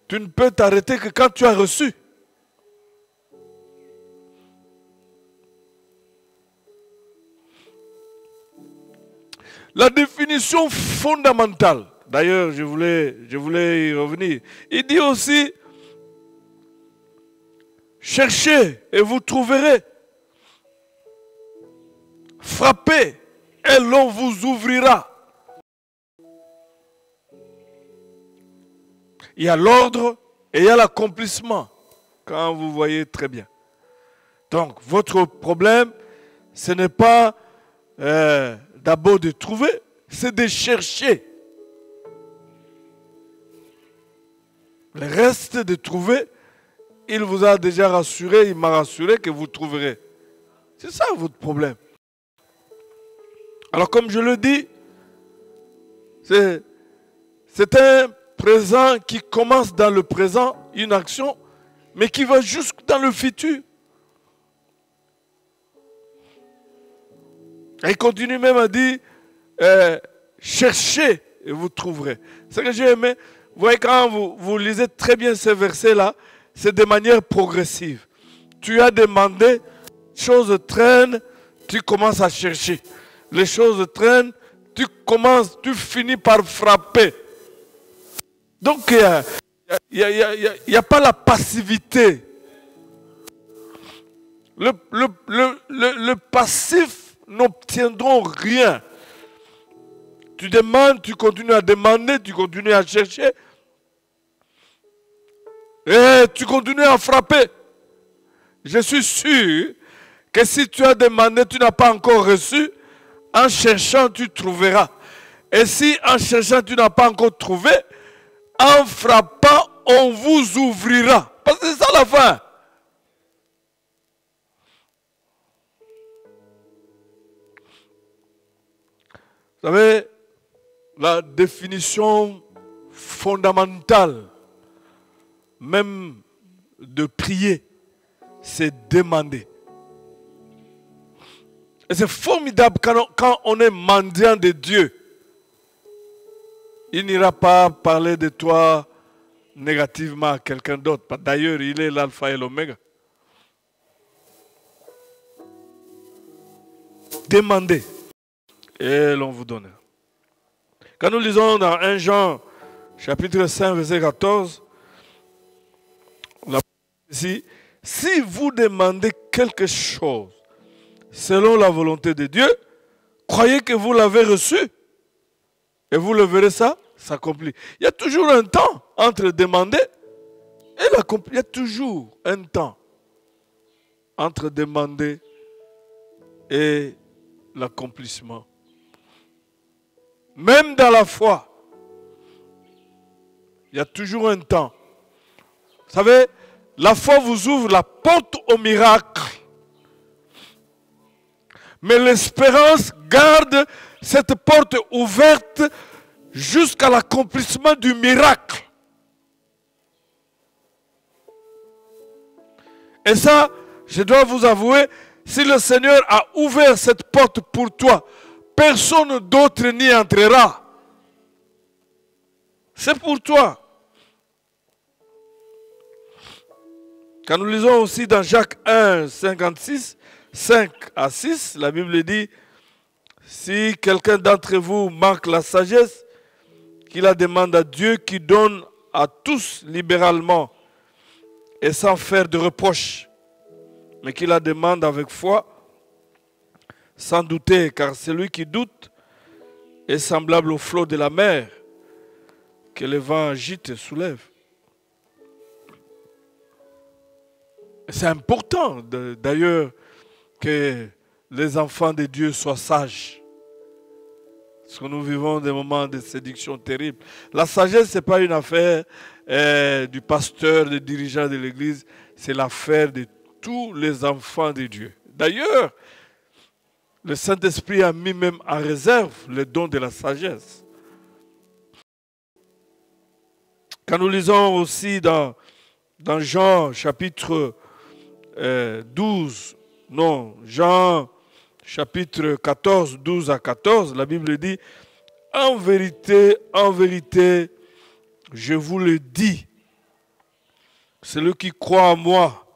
tu ne peux t'arrêter que quand tu as reçu. La définition fondamentale, d'ailleurs, je voulais y revenir. Il dit aussi, cherchez et vous trouverez. Frappez et l'on vous ouvrira. Il y a l'ordre et il y a l'accomplissement, quand vous voyez très bien. Donc, votre problème, ce n'est pas d'abord de trouver, c'est de chercher. Le reste de trouver, il vous a déjà rassuré, il m'a rassuré que vous trouverez. C'est ça votre problème. Alors comme je le dis, c'est un présent qui commence dans le présent, une action, mais qui va jusque dans le futur. Et il continue même à dire, cherchez et vous trouverez. Ce que j'ai aimé, vous voyez quand vous lisez très bien ces versets-là, c'est de manière progressive. Tu as demandé, les choses traînent, tu commences à chercher. Les choses traînent, tu finis par frapper. Donc il n'y a pas la passivité. Le passif n'obtiendront rien. Tu demandes, tu continues à demander, tu continues à chercher. Et tu continues à frapper. Je suis sûr que si tu as demandé, tu n'as pas encore reçu, en cherchant, tu trouveras. Et si en cherchant, tu n'as pas encore trouvé, en frappant, on vous ouvrira. Parce que c'est ça la fin. Vous savez, la définition fondamentale, même de prier, c'est demander. Et c'est formidable quand on est mendiant de Dieu. Il n'ira pas parler de toi négativement à quelqu'un d'autre. D'ailleurs, il est l'alpha et l'oméga. Demandez et l'on vous donne. Quand nous lisons dans 1 Jean, chapitre 5, verset 14, on a ici, si vous demandez quelque chose selon la volonté de Dieu, croyez que vous l'avez reçu et vous le verrez ça s'accomplir. Il y a toujours un temps entre demander et l'accomplir. Il y a toujours un temps entre demander et l'accomplissement. Même dans la foi, il y a toujours un temps. Vous savez, la foi vous ouvre la porte au miracle. Mais l'espérance garde cette porte ouverte jusqu'à l'accomplissement du miracle. Et ça, je dois vous avouer, si le Seigneur a ouvert cette porte pour toi, personne d'autre n'y entrera. C'est pour toi. Quand nous lisons aussi dans Jacques 1, 56, 5 à 6, la Bible dit, si quelqu'un d'entre vous manque la sagesse, qu'il la demande à Dieu qui donne à tous libéralement et sans faire de reproche, mais qui la demande avec foi, sans douter, car celui qui doute est semblable au flot de la mer que le vent agite et soulève. C'est important d'ailleurs que les enfants de Dieu soient sages. Parce que nous vivons des moments de séduction terribles. La sagesse, ce n'est pas une affaire du pasteur, des dirigeants de l'Église, c'est l'affaire de tous les enfants de Dieu. D'ailleurs, le Saint-Esprit a mis même en réserve le don de la sagesse. Quand nous lisons aussi dans Jean chapitre 12, non, Jean chapitre 14, 12 à 14, la Bible dit, en vérité, je vous le dis, celui qui croit en moi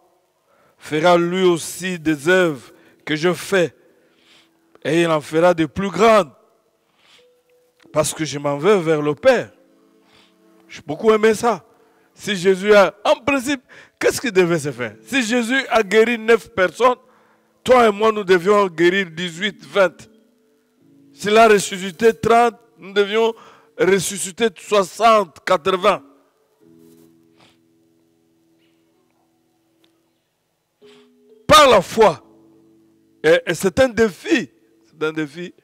fera lui aussi des œuvres que je fais, et il en fera de plus grandes, parce que je m'en vais vers le Père. J'ai beaucoup aimé ça. Si Jésus a, en principe, qu'est-ce qui devait se faire? Si Jésus a guéri 9 personnes, toi et moi, nous devions guérir 18, 20. S'il a ressuscité 30, nous devions ressusciter 60, 80. Par la foi. Et c'est un défi. C'est un défi.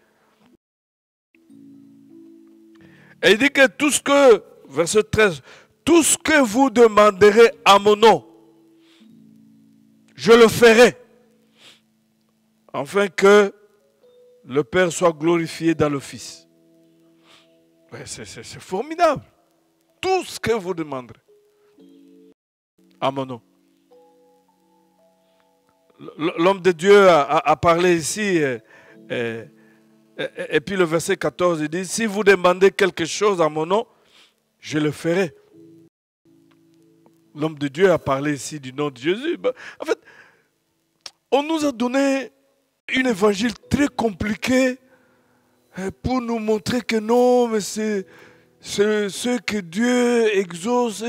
Et il dit que tout ce que, verset 13, tout ce que vous demanderez à mon nom, je le ferai, afin que le Père soit glorifié dans le Fils. C'est formidable. Tout ce que vous demanderez à mon nom. L'homme de Dieu a parlé ici, et puis le verset 14, il dit, si vous demandez quelque chose à mon nom, je le ferai. L'homme de Dieu a parlé ici du nom de Jésus. En fait, on nous a donné un évangile très compliqué pour nous montrer que non, mais c'est ce que Dieu exauce,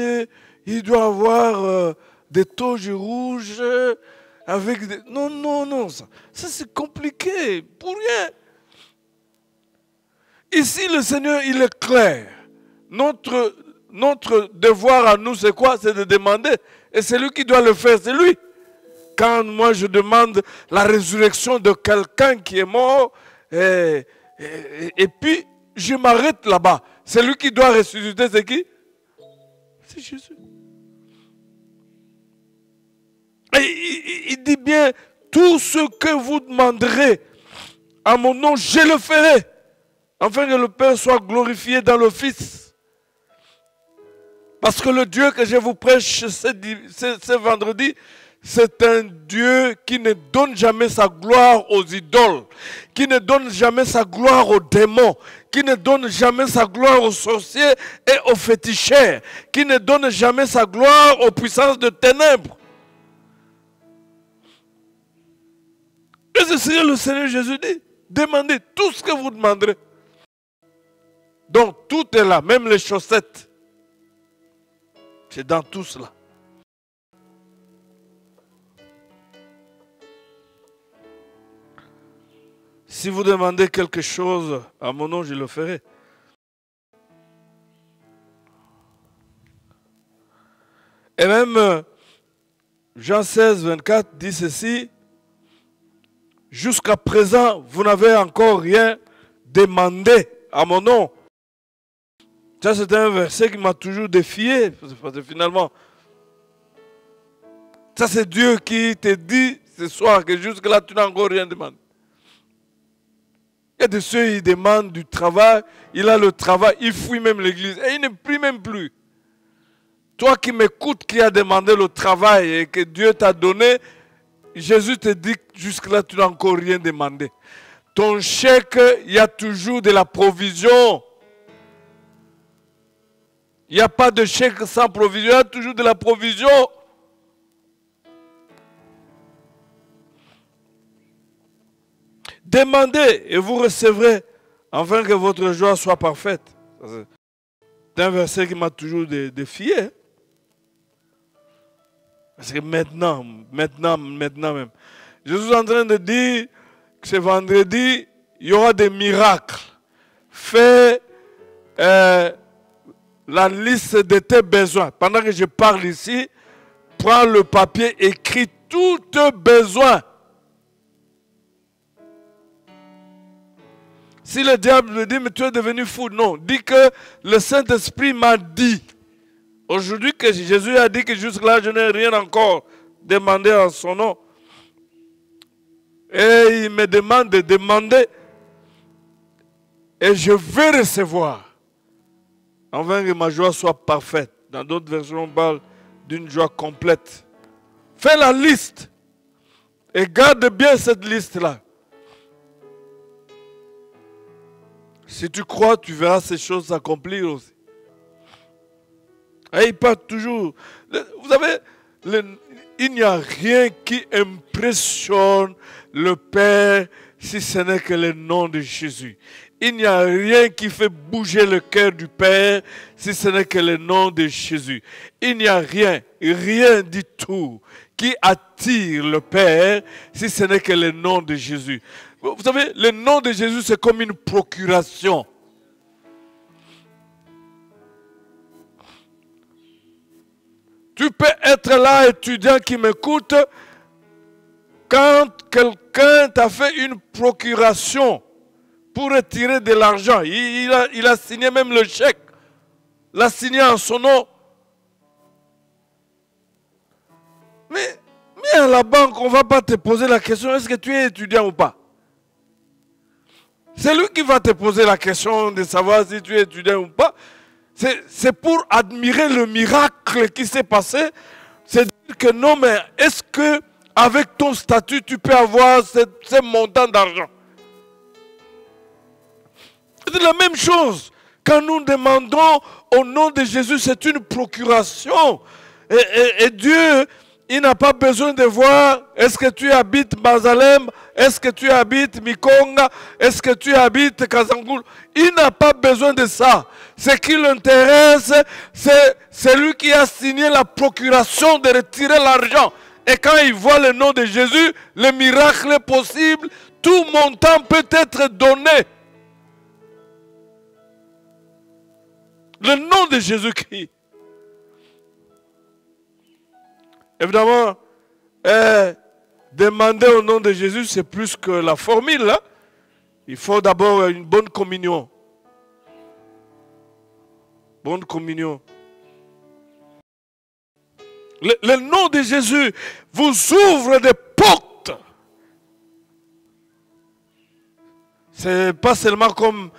il doit avoir des toges rouges avec des... Non, ça c'est compliqué, pour rien. Ici, le Seigneur, il est clair. Notre devoir à nous, c'est quoi? C'est de demander. Et c'est lui qui doit le faire, c'est lui. Quand moi, je demande la résurrection de quelqu'un qui est mort, et puis je m'arrête là-bas. C'est lui qui doit ressusciter, c'est qui? C'est Jésus. Et il dit bien, tout ce que vous demanderez à mon nom, je le ferai, afin que le Père soit glorifié dans le Fils. Parce que le Dieu que je vous prêche ce vendredi, c'est un Dieu qui ne donne jamais sa gloire aux idoles, qui ne donne jamais sa gloire aux démons, qui ne donne jamais sa gloire aux sorciers et aux féticheurs, qui ne donne jamais sa gloire aux puissances de ténèbres. Et c'est ce que le Seigneur Jésus dit. Demandez tout ce que vous demanderez. Donc tout est là, même les chaussettes. C'est dans tout cela. Si vous demandez quelque chose à mon nom, je le ferai. Et même Jean 16, 24 dit ceci. Jusqu'à présent, vous n'avez encore rien demandé à mon nom. Ça, c'est un verset qui m'a toujours défié. Parce que finalement, ça, c'est Dieu qui te dit ce soir que jusque-là, tu n'as encore rien demandé. Il y a de ceux qui demandent du travail. Il a le travail, il fuit même l'église. Et il ne prie même plus. Toi qui m'écoutes, qui as demandé le travail et que Dieu t'a donné, Jésus te dit que jusque-là, tu n'as encore rien demandé. Ton chèque, il y a toujours de la provision. Il n'y a pas de chèque sans provision, il y a toujours de la provision. Demandez et vous recevrez, afin que votre joie soit parfaite. C'est un verset qui m'a toujours défié. Parce que maintenant même. Je suis en train de dire que ce vendredi, il y aura des miracles. Fais la liste de tes besoins. Pendant que je parle ici, prends le papier, écris tous tes besoins. Si le diable me dit, mais tu es devenu fou, non. Dis que le Saint-Esprit m'a dit. Aujourd'hui, que Jésus a dit que jusque-là, je n'ai rien encore demandé en son nom. Et il me demande de demander. Et je vais recevoir. Afin que ma joie soit parfaite. Dans d'autres versions, on parle d'une joie complète. Fais la liste. Et garde bien cette liste-là. Si tu crois, tu verras ces choses s'accomplir aussi. Et il parle toujours. Vous savez, il n'y a rien qui impressionne le Père si ce n'est que le nom de Jésus. Il n'y a rien qui fait bouger le cœur du Père si ce n'est que le nom de Jésus. Il n'y a rien du tout qui attire le Père si ce n'est que le nom de Jésus. Vous savez, le nom de Jésus, c'est comme une procuration. Tu peux être là, étudiant qui m'écoute, quand quelqu'un t'a fait une procuration pour retirer de l'argent. Il a signé même le chèque. L'a signé en son nom. Mais à la banque, on ne va pas te poser la question, est-ce que tu es étudiant ou pas? C'est lui qui va te poser la question de savoir si tu es étudiant ou pas. C'est pour admirer le miracle qui s'est passé. C'est dire que non, mais est-ce que avec ton statut, tu peux avoir ce montant d'argent? C'est la même chose. Quand nous demandons au nom de Jésus, c'est une procuration. Et Dieu, il n'a pas besoin de voir, est-ce que tu habites Bazalem, est-ce que tu habites Mikonga, est-ce que tu habites Kazangoul. Il n'a pas besoin de ça. Ce qui l'intéresse, c'est celui qui a signé la procuration de retirer l'argent. Et quand il voit le nom de Jésus, le miracle est possible, tout montant peut être donné. Le nom de Jésus-Christ. Évidemment, demander au nom de Jésus, c'est plus que la formule. Hein? Il faut d'abord une bonne communion. Bonne communion. Le nom de Jésus vous ouvre des portes. C'est pas seulement comme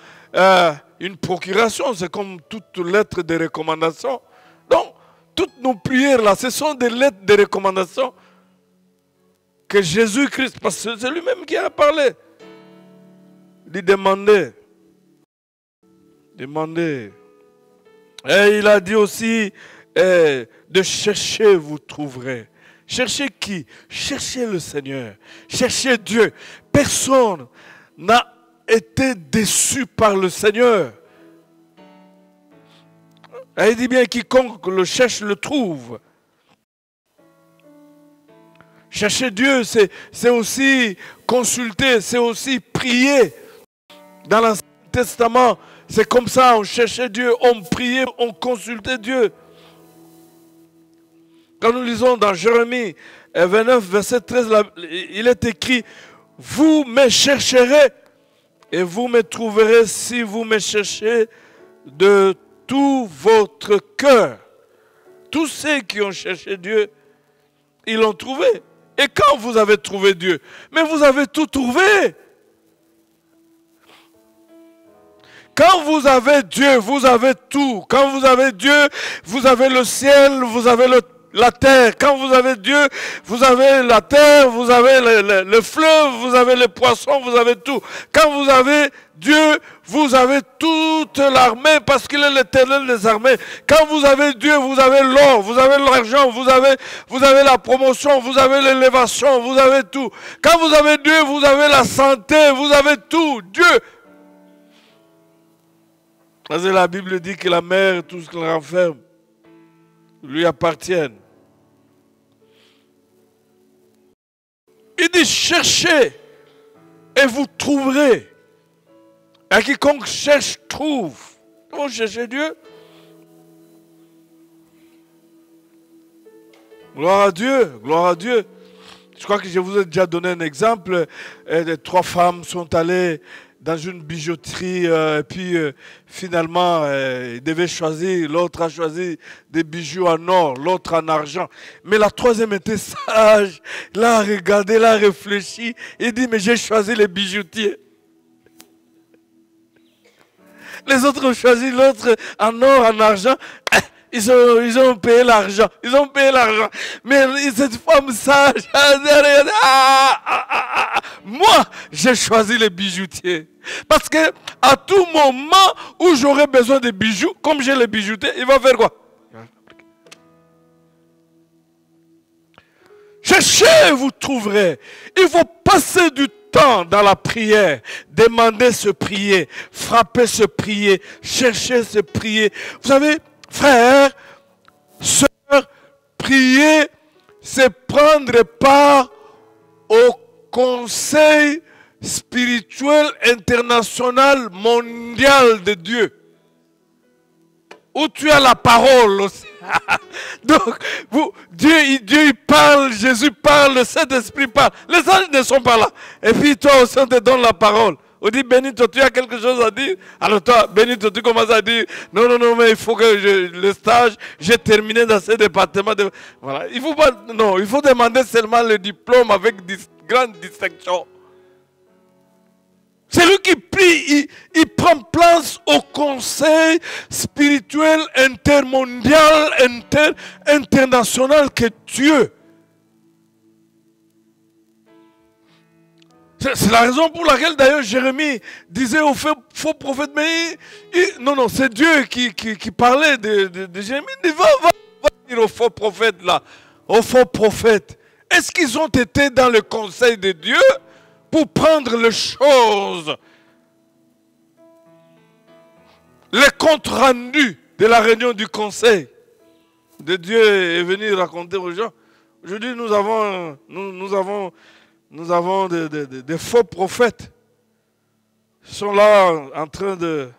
une procuration, c'est comme toute lettre de recommandation. Donc, toutes nos prières là, ce sont des lettres de recommandation que Jésus-Christ, parce que c'est lui-même qui a parlé, dit demander. Et il a dit aussi, de chercher, vous trouverez. Cherchez qui? Cherchez le Seigneur. Cherchez Dieu. Personne n'a été déçu par le Seigneur. Et il dit bien, quiconque le cherche le trouve. Chercher Dieu, c'est aussi consulter, c'est aussi prier. Dans l'Ancien Testament, c'est comme ça, on cherchait Dieu, on priait, on consultait Dieu. Quand nous lisons dans Jérémie 29, verset 13, il est écrit, vous me chercherez et vous me trouverez si vous me cherchez de tout votre cœur. Tous ceux qui ont cherché Dieu, ils l'ont trouvé. Et quand vous avez trouvé Dieu, mais vous avez tout trouvé. Quand vous avez Dieu, vous avez tout. Quand vous avez Dieu, vous avez le ciel, vous avez la terre. Quand vous avez Dieu, vous avez la terre, vous avez le fleuve, vous avez les poissons, vous avez tout. Quand vous avez Dieu, vous avez toute l'armée parce qu'il est l'Éternel des armées. Quand vous avez Dieu, vous avez l'or, vous avez l'argent, vous avez la promotion, vous avez l'élévation, vous avez tout. Quand vous avez Dieu, vous avez la santé, vous avez tout. Dieu. Parce que la Bible dit que la mer et tout ce qu'elle renferme lui appartiennent. Il dit, cherchez et vous trouverez. Et quiconque cherche, trouve. Vous cherchez Dieu. Gloire à Dieu, gloire à Dieu. Je crois que je vous ai déjà donné un exemple. 3 femmes sont allées dans une bijouterie et puis finalement ils devaient choisir. L'autre a choisi des bijoux en or, l'autre en argent. Mais la troisième était sage. Là, a regardé, là, a réfléchi. Il dit, mais j'ai choisi les bijoutiers. Les autres ont choisi l'autre en or, en argent. Ils ont payé l'argent. Ils ont payé l'argent. Mais cette femme sage, moi, j'ai choisi les bijoutiers. Parce que à tout moment où j'aurai besoin de bijoux, comme j'ai les bijoutiers, il va faire quoi? Cherchez, vous trouverez. Il faut passer du temps dans la prière. Demander, se prier. Frapper, se prier. Chercher, se prier. Vous savez, frères, sœurs, prier, c'est prendre part au conseil spirituel international mondial de Dieu. Où tu as la parole aussi. Donc, Dieu il parle, Jésus parle, le Saint-Esprit parle. Les anges ne sont pas là. Et puis toi aussi, on te donne la parole. On dit, Benito, tu as quelque chose à dire? Alors toi, Benito, tu commences à dire, non, mais il faut que le stage, j'ai terminé dans ce département. Voilà. Il faut demander seulement le diplôme avec grande distinction. Celui qui prie, il prend place au conseil spirituel intermondial, international que Dieu. C'est la raison pour laquelle d'ailleurs Jérémie disait au faux prophète, mais non, c'est Dieu qui parlait de Jérémie. Il dit, va dire aux faux prophètes là, aux faux prophètes, est-ce qu'ils ont été dans le conseil de Dieu pour prendre les choses, les comptes rendus de la réunion du conseil de Dieu est venu raconter aux gens. Aujourd'hui, nous avons des faux prophètes qui sont là en train de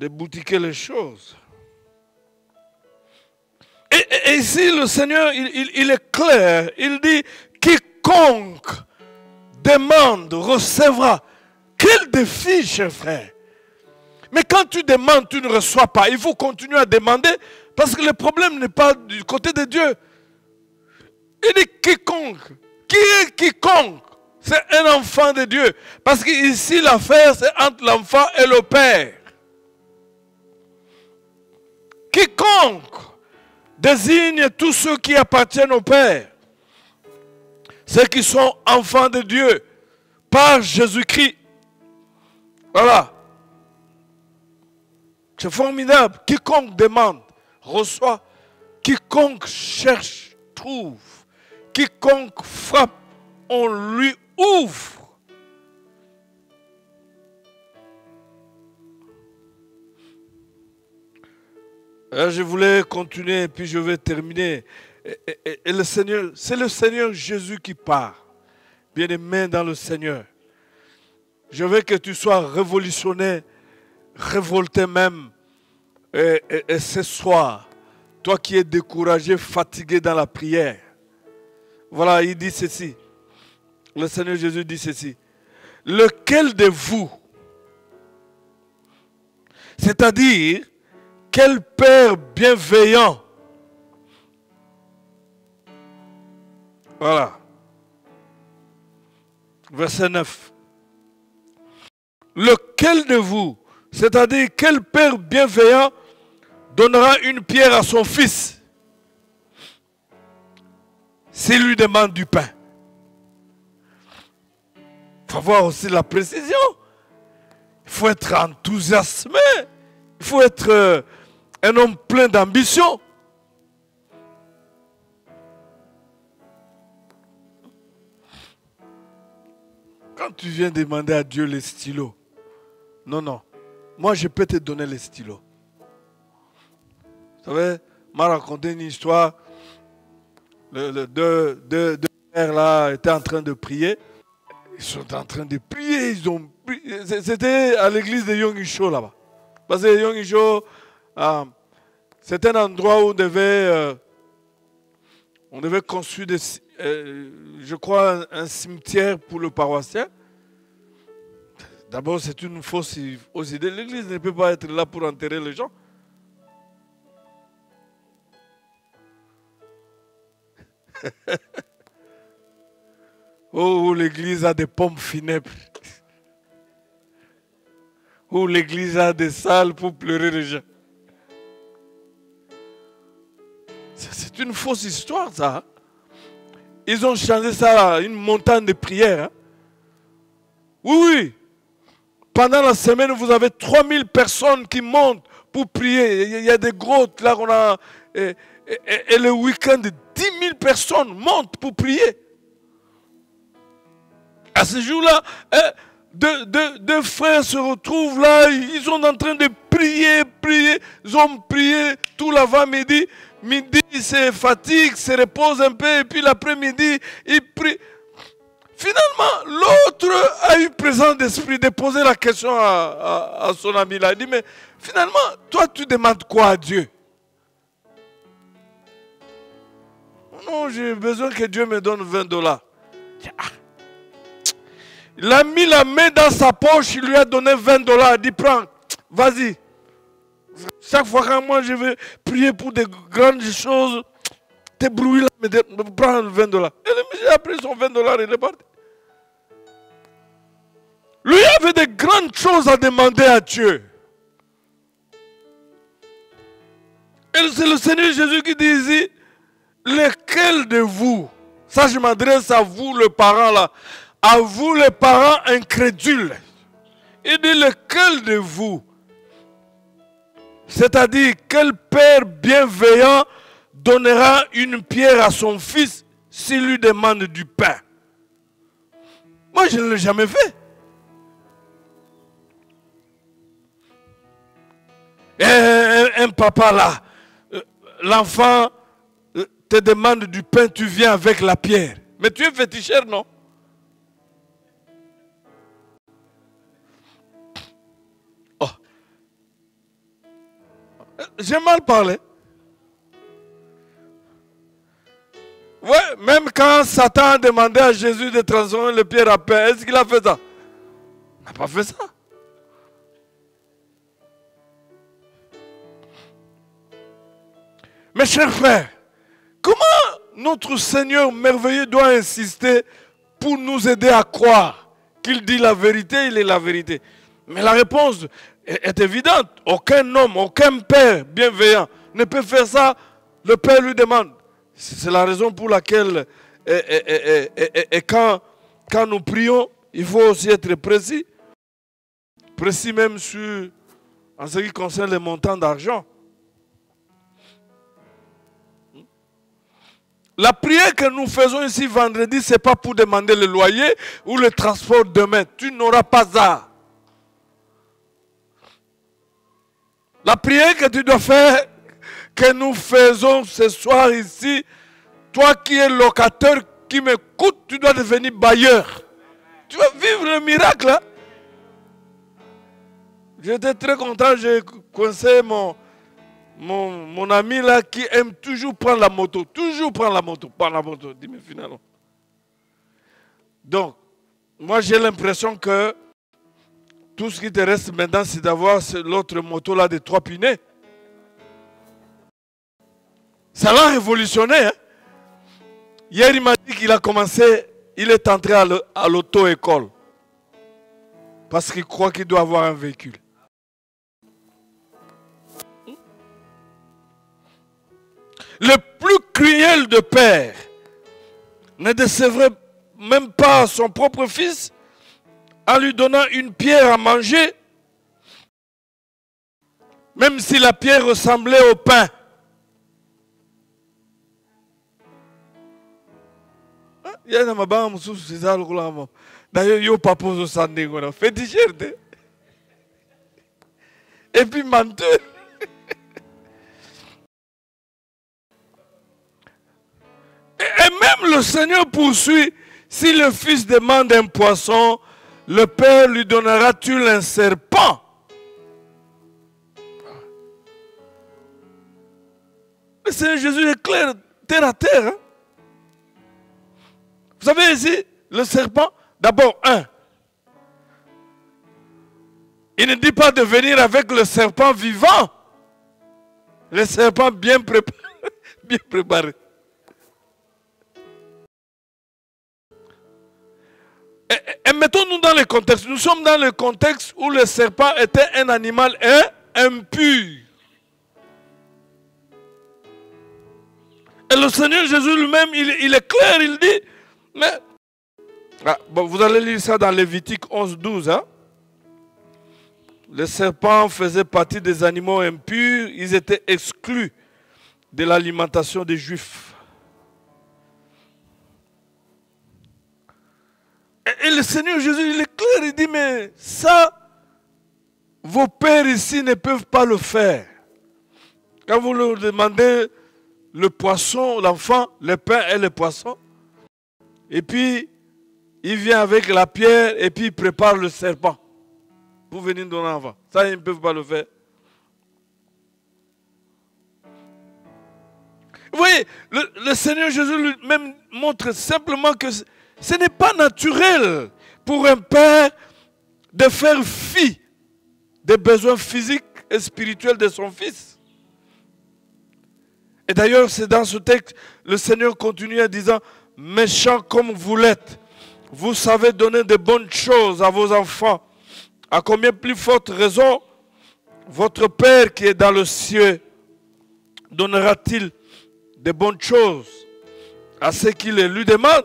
boutiquer les choses. Et ici, le Seigneur, il est clair. Il dit, quiconque demande, recevra. Quel défi, cher frère. Mais quand tu demandes, tu ne reçois pas. Il faut continuer à demander parce que le problème n'est pas du côté de Dieu. Il dit quiconque. Qui est quiconque? C'est un enfant de Dieu. Parce qu'ici, l'affaire, c'est entre l'enfant et le Père. Quiconque désigne tous ceux qui appartiennent au Père. Ceux qui sont enfants de Dieu par Jésus-Christ. Voilà. C'est formidable. Quiconque demande, reçoit. Quiconque cherche, trouve. Quiconque frappe, on lui ouvre. Alors je voulais continuer et puis je vais terminer. Et le Seigneur, c'est le Seigneur Jésus qui parle. Bien-aimé dans le Seigneur. Je veux que tu sois révolutionné, révolté même. Et ce soir, toi qui es découragé, fatigué dans la prière. Voilà, il dit ceci. Le Seigneur Jésus dit ceci. Lequel de vous, c'est-à-dire, quel Père bienveillant. Voilà. Verset 9. Lequel de vous, c'est-à-dire quel Père bienveillant donnera une pierre à son fils s'il lui demande du pain? Il faut voir aussi la précision. Il faut être enthousiasmé. Il faut être un homme plein d'ambition. Quand tu viens demander à Dieu les stylos, non, moi je peux te donner les stylos. Vous savez, m'a raconté une histoire de frères là étaient en train de prier. Ils sont en train de prier. C'était à l'église de Yongisho là-bas. Parce que Yongisho, c'est un endroit où on devait construire, je crois, un cimetière pour le paroissien. D'abord, c'est une fausse idée. L'église ne peut pas être là pour enterrer les gens. Oh, l'église a des pompes funèbres. Oh, l'église a des salles pour pleurer les gens. C'est une fausse histoire, ça. Ils ont changé ça à une montagne de prière. Hein? Oui. Pendant la semaine, vous avez 3000 personnes qui montent pour prier. Il y a des grottes là qu'on a. Et le week-end, 10 000 personnes montent pour prier. À ce jour-là, deux frères se retrouvent là. Ils sont en train de prier. Ils ont prié tout l'avant-midi. Midi, c'est fatigue, se repose un peu. Et puis l'après-midi, ils prient. Finalement, l'autre a eu présence d'esprit de poser la question à son ami. Il a dit, mais finalement, toi, tu demandes quoi à Dieu? Non, j'ai besoin que Dieu me donne $20. Il a mis la main dans sa poche, il lui a donné $20. Il a dit, prends, vas-y. Chaque fois que moi je vais prier pour des grandes choses, tes bruits là, prends $20. Et le monsieur a pris son $20 et il est parti. Lui avait de grandes choses à demander à Dieu. Et c'est le Seigneur Jésus qui dit ici, lequel de vous, ça je m'adresse à vous les parents là, à vous les parents incrédules. Il dit lequel de vous, c'est-à-dire quel père bienveillant donnera une pierre à son fils s'il lui demande du pain? Moi je ne l'ai jamais fait. Un papa là, l'enfant te demande du pain, tu viens avec la pierre. Mais tu es féticheur, non? Oh. J'ai mal parlé. Ouais, même quand Satan a demandé à Jésus de transformer le pierre en pain, est-ce qu'il a fait ça? Il n'a pas fait ça. Mes chers frères, comment notre Seigneur merveilleux doit insister pour nous aider à croire qu'il dit la vérité, il est la vérité? Mais la réponse est évidente. Aucun homme, aucun père bienveillant ne peut faire ça. Le Père lui demande. C'est la raison pour laquelle quand nous prions, il faut aussi être précis. Précis même en ce qui concerne les montants d'argent. La prière que nous faisons ici vendredi, ce n'est pas pour demander le loyer ou le transport demain. Tu n'auras pas ça. La prière que tu dois faire, que nous faisons ce soir ici, toi qui es locataire, qui m'écoute, tu dois devenir bailleur. Tu vas vivre le miracle. Hein? J'étais très content, j'ai coincé mon ami là qui aime toujours prendre la moto. Toujours prendre la moto. Dis, mais finalement. Donc, moi j'ai l'impression que tout ce qui te reste maintenant, c'est d'avoir l'autre moto là de 3 pneus. Ça l'a révolutionné. Hein? Hier, il m'a dit qu'il a commencé, il est entré à l'auto-école. Parce qu'il croit qu'il doit avoir un véhicule. Le plus cruel de père ne décevrait même pas son propre fils en lui donnant une pierre à manger, même si la pierre ressemblait au pain. D'ailleurs, papa féticheur. Et puis menteur. Et même le Seigneur poursuit, si le Fils demande un poisson, le Père lui donnera-t-il un serpent? Le Seigneur Jésus est clair, terre à terre. Hein? Vous savez ici, le serpent, d'abord, il ne dit pas de venir avec le serpent vivant. Le serpent bien préparé. Et mettons-nous dans le contexte. Nous sommes dans le contexte où le serpent était un animal impur. Et le Seigneur Jésus lui-même, il est clair, il dit, mais vous allez lire ça dans Lévitique 11-12. Hein? Les serpents faisaient partie des animaux impurs, ils étaient exclus de l'alimentation des Juifs. Et le Seigneur Jésus, il est clair, il dit, mais ça, vos pères ici ne peuvent pas le faire. Quand vous leur demandez le poisson, l'enfant, le pain et le poisson, et puis il vient avec la pierre et puis il prépare le serpent pour venir donner l'enfant. Ça, ils ne peuvent pas le faire. Vous voyez, le Seigneur Jésus lui-même montre simplement que ce n'est pas naturel pour un père de faire fi des besoins physiques et spirituels de son fils. Et d'ailleurs, c'est dans ce texte, le Seigneur continue en disant, « Méchants comme vous l'êtes, vous savez donner de bonnes choses à vos enfants. À combien plus forte raison, votre Père qui est dans le ciel donnera-t-il de bonnes choses à ceux qui les lui demandent? »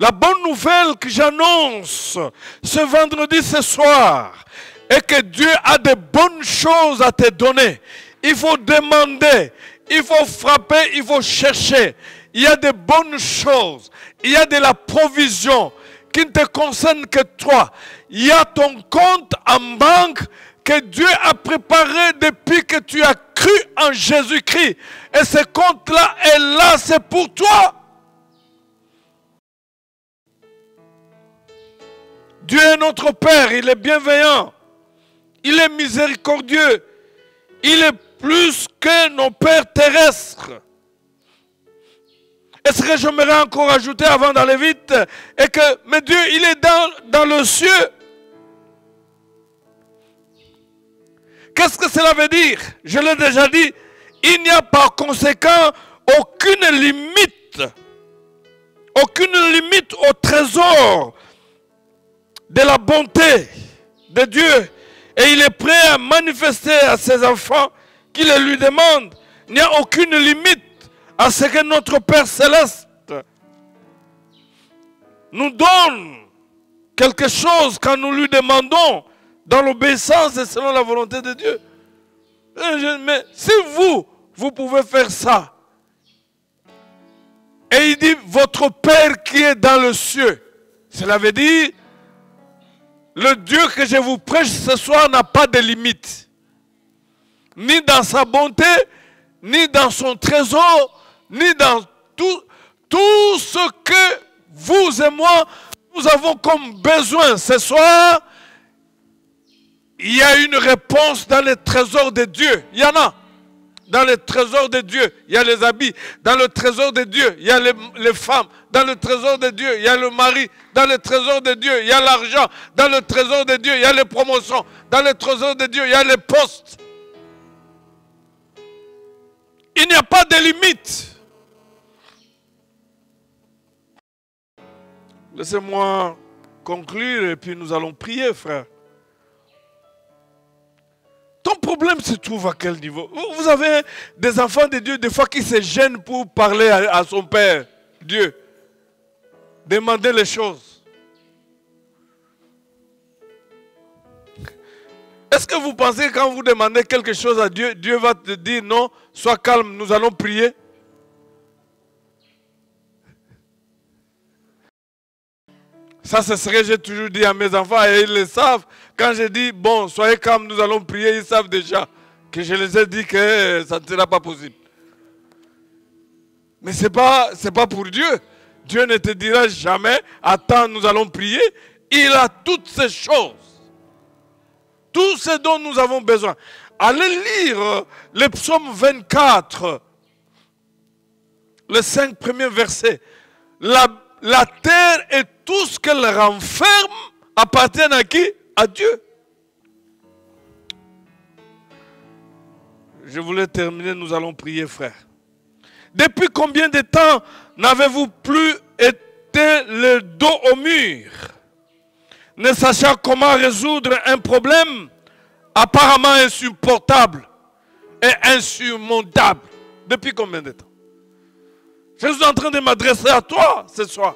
La bonne nouvelle que j'annonce ce vendredi, ce soir, est que Dieu a de bonnes choses à te donner. Il faut demander, il faut frapper, il faut chercher. Il y a de bonnes choses, il y a de la provision qui ne te concerne que toi. Il y a ton compte en banque que Dieu a préparé depuis que tu as cru en Jésus-Christ. Et ce compte-là est là, c'est pour toi. Dieu est notre Père, il est bienveillant, il est miséricordieux, il est plus que nos pères terrestres. Et ce que j'aimerais encore ajouter avant d'aller vite, est que, mais Dieu, il est dans le ciel. Qu'est-ce que cela veut dire? Je l'ai déjà dit, il n'y a par conséquent aucune limite au trésor de la bonté de Dieu. Et il est prêt à manifester à ses enfants qui le lui demandent. Il n'y a aucune limite à ce que notre Père Céleste nous donne quelque chose quand nous lui demandons dans l'obéissance et selon la volonté de Dieu. Mais si vous pouvez faire ça, et il dit votre Père qui est dans le ciel, cela veut dire le Dieu que je vous prêche ce soir n'a pas de limite. Ni dans sa bonté, ni dans son trésor, ni dans tout ce que vous et moi, nous avons comme besoin. Ce soir, il y a une réponse dans les trésors de Dieu. Il y en a. Dans le trésor de Dieu, il y a les habits. Dans le trésor de Dieu, il y a les femmes. Dans le trésor de Dieu, il y a le mari. Dans le trésor de Dieu, il y a l'argent. Dans le trésor de Dieu, il y a les promotions. Dans le trésor de Dieu, il y a les postes. Il n'y a pas de limite. Laissez-moi conclure et puis nous allons prier, frère. Ton problème se trouve à quel niveau? Vous avez des enfants de Dieu, des fois, qui se gênent pour parler à son Père, Dieu. Demander les choses. Est-ce que vous pensez que quand vous demandez quelque chose à Dieu, Dieu va te dire non, sois calme, nous allons prier? Ça, c'est ce que j'ai toujours dit à mes enfants et ils le savent. Quand je dis, bon, soyez calmes, nous allons prier, ils savent déjà que je les ai dit que ça ne sera pas possible. Mais ce n'est pas pour Dieu. Dieu ne te dira jamais, attends, nous allons prier. Il a toutes ces choses. Tout ce dont nous avons besoin. Allez lire le psaume 24, les 5 premiers versets. La terre et tout ce qu'elle renferme appartiennent à qui? À Dieu. Je voulais terminer, nous allons prier, frère. Depuis combien de temps n'avez-vous plus été le dos au mur, ne sachant comment résoudre un problème apparemment insupportable et insurmontable? Depuis combien de temps? Je suis en train de m'adresser à toi ce soir.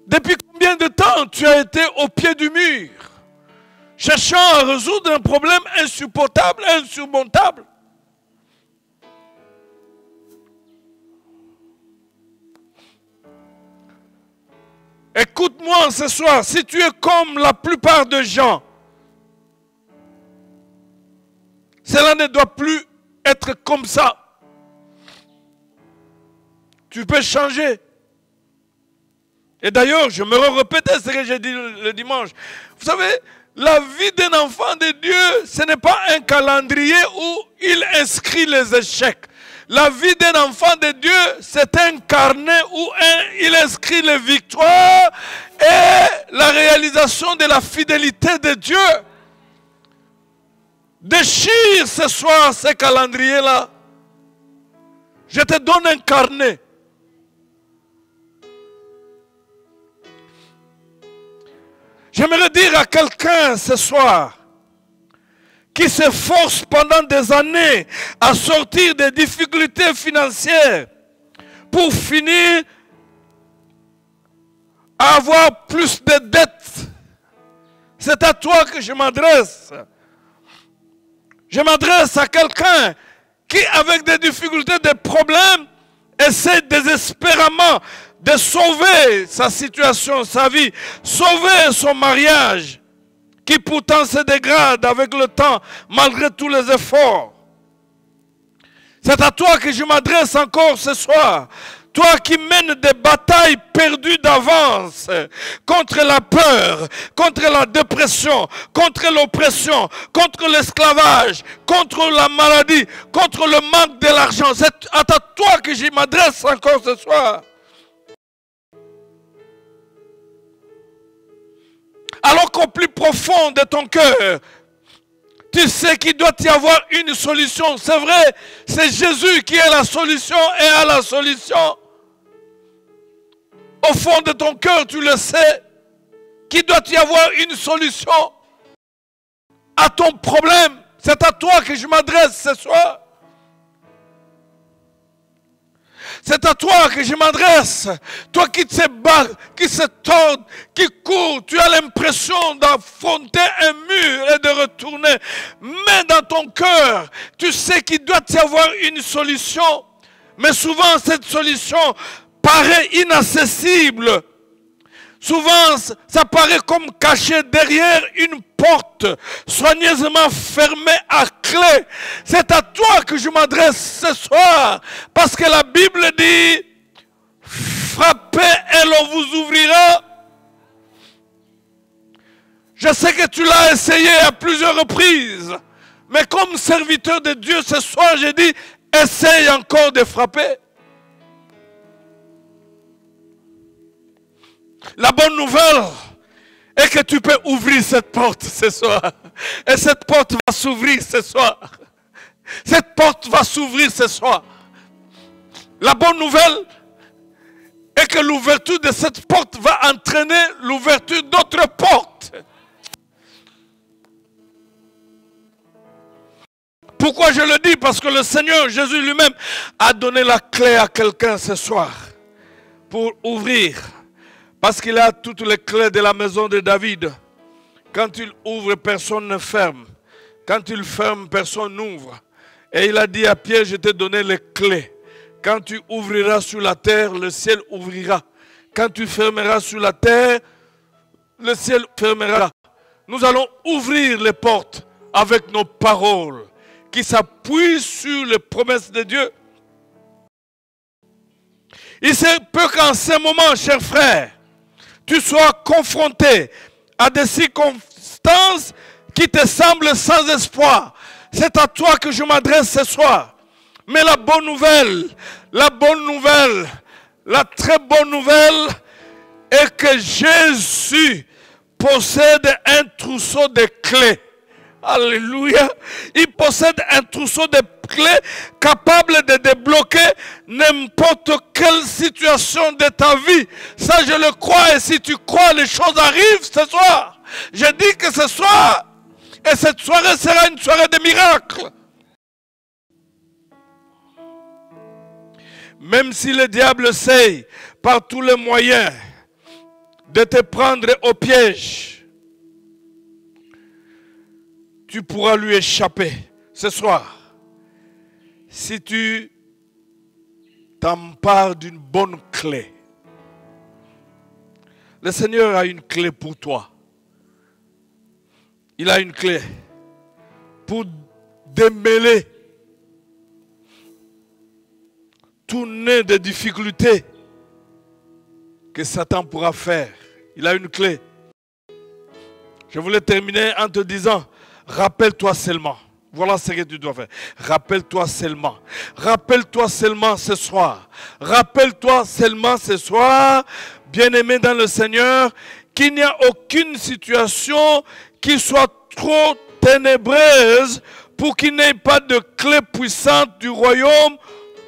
Depuis combien de temps tu as été au pied du mur, cherchant à résoudre un problème insupportable, insurmontable? Écoute-moi ce soir, si tu es comme la plupart des gens, cela ne doit plus être comme ça. Tu peux changer. Et d'ailleurs, je me répétais ce que j'ai dit le dimanche. Vous savez, la vie d'un enfant de Dieu, ce n'est pas un calendrier où il inscrit les échecs. La vie d'un enfant de Dieu, c'est un carnet où il inscrit les victoires et la réalisation de la fidélité de Dieu. Déchire ce soir ce calendrier-là. Je te donne un carnet. J'aimerais dire à quelqu'un ce soir qui s'efforce pendant des années à sortir des difficultés financières pour finir à avoir plus de dettes. C'est à toi que je m'adresse. Je m'adresse à quelqu'un qui, avec des difficultés, des problèmes, essaie désespérément de sauver sa situation, sa vie, sauver son mariage, qui pourtant se dégrade avec le temps, malgré tous les efforts. C'est à toi que je m'adresse encore ce soir. Toi qui mènes des batailles perdues d'avance contre la peur, contre la dépression, contre l'oppression, contre l'esclavage, contre la maladie, contre le manque de l'argent. C'est à toi que je m'adresse encore ce soir. Alors qu'au plus profond de ton cœur, tu sais qu'il doit y avoir une solution. C'est vrai, c'est Jésus qui est la solution et a la solution. Au fond de ton cœur, tu le sais, qu'il doit y avoir une solution à ton problème. C'est à toi que je m'adresse ce soir. C'est à toi que je m'adresse. Toi qui te bats, qui se tord, qui court, tu as l'impression d'affronter un mur et de retourner. Mais dans ton cœur, tu sais qu'il doit y avoir une solution. Mais souvent, cette solution paraît inaccessible. Souvent, ça paraît comme caché derrière une porte, soigneusement fermée à clé. C'est à toi que je m'adresse ce soir, parce que la Bible dit, frappez et l'on vous ouvrira. Je sais que tu l'as essayé à plusieurs reprises, mais comme serviteur de Dieu ce soir, j'ai dit, essaye encore de frapper. La bonne nouvelle est que tu peux ouvrir cette porte ce soir. Et cette porte va s'ouvrir ce soir. Cette porte va s'ouvrir ce soir. La bonne nouvelle est que l'ouverture de cette porte va entraîner l'ouverture d'autres portes. Pourquoi je le dis? Parce que le Seigneur Jésus lui-même a donné la clé à quelqu'un ce soir pour ouvrir. Parce qu'il a toutes les clés de la maison de David. Quand il ouvre, personne ne ferme. Quand il ferme, personne n'ouvre. Et il a dit à Pierre, je t'ai donné les clés. Quand tu ouvriras sur la terre, le ciel ouvrira. Quand tu fermeras sur la terre, le ciel fermera. Nous allons ouvrir les portes avec nos paroles qui s'appuient sur les promesses de Dieu. Il se peut qu'en ce moment, cher frère, tu sois confronté à des circonstances qui te semblent sans espoir. C'est à toi que je m'adresse ce soir. Mais la bonne nouvelle, la très bonne nouvelle est que Jésus possède un trousseau de clés. Alléluia. Il possède un trousseau de clés capable de débloquer n'importe quelle situation de ta vie. Ça, je le crois. Et si tu crois, les choses arrivent ce soir. Je dis que ce soir, et cette soirée sera une soirée de miracles. Même si le diable essaye par tous les moyens de te prendre au piège, tu pourras lui échapper ce soir si tu t'empares d'une bonne clé. Le Seigneur a une clé pour toi. Il a une clé pour démêler tout nœud de difficultés que Satan pourra faire. Il a une clé. Je voulais terminer en te disant, rappelle-toi seulement. Voilà ce que tu dois faire. Rappelle-toi seulement. Rappelle-toi seulement ce soir. Rappelle-toi seulement ce soir, bien-aimé dans le Seigneur, qu'il n'y a aucune situation qui soit trop ténébreuse pour qu'il n'y ait pas de clé puissante du royaume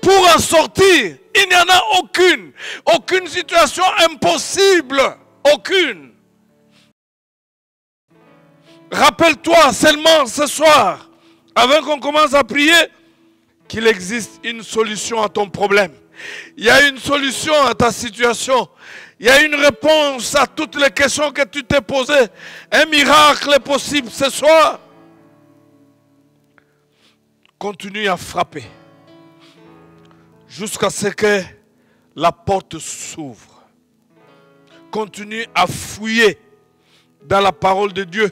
pour en sortir. Il n'y en a aucune. Aucune situation impossible. Aucune. Rappelle-toi seulement ce soir, avant qu'on commence à prier, qu'il existe une solution à ton problème. Il y a une solution à ta situation. Il y a une réponse à toutes les questions que tu t'es posées. Un miracle est possible ce soir. Continue à frapper jusqu'à ce que la porte s'ouvre. Continue à fouiller dans la parole de Dieu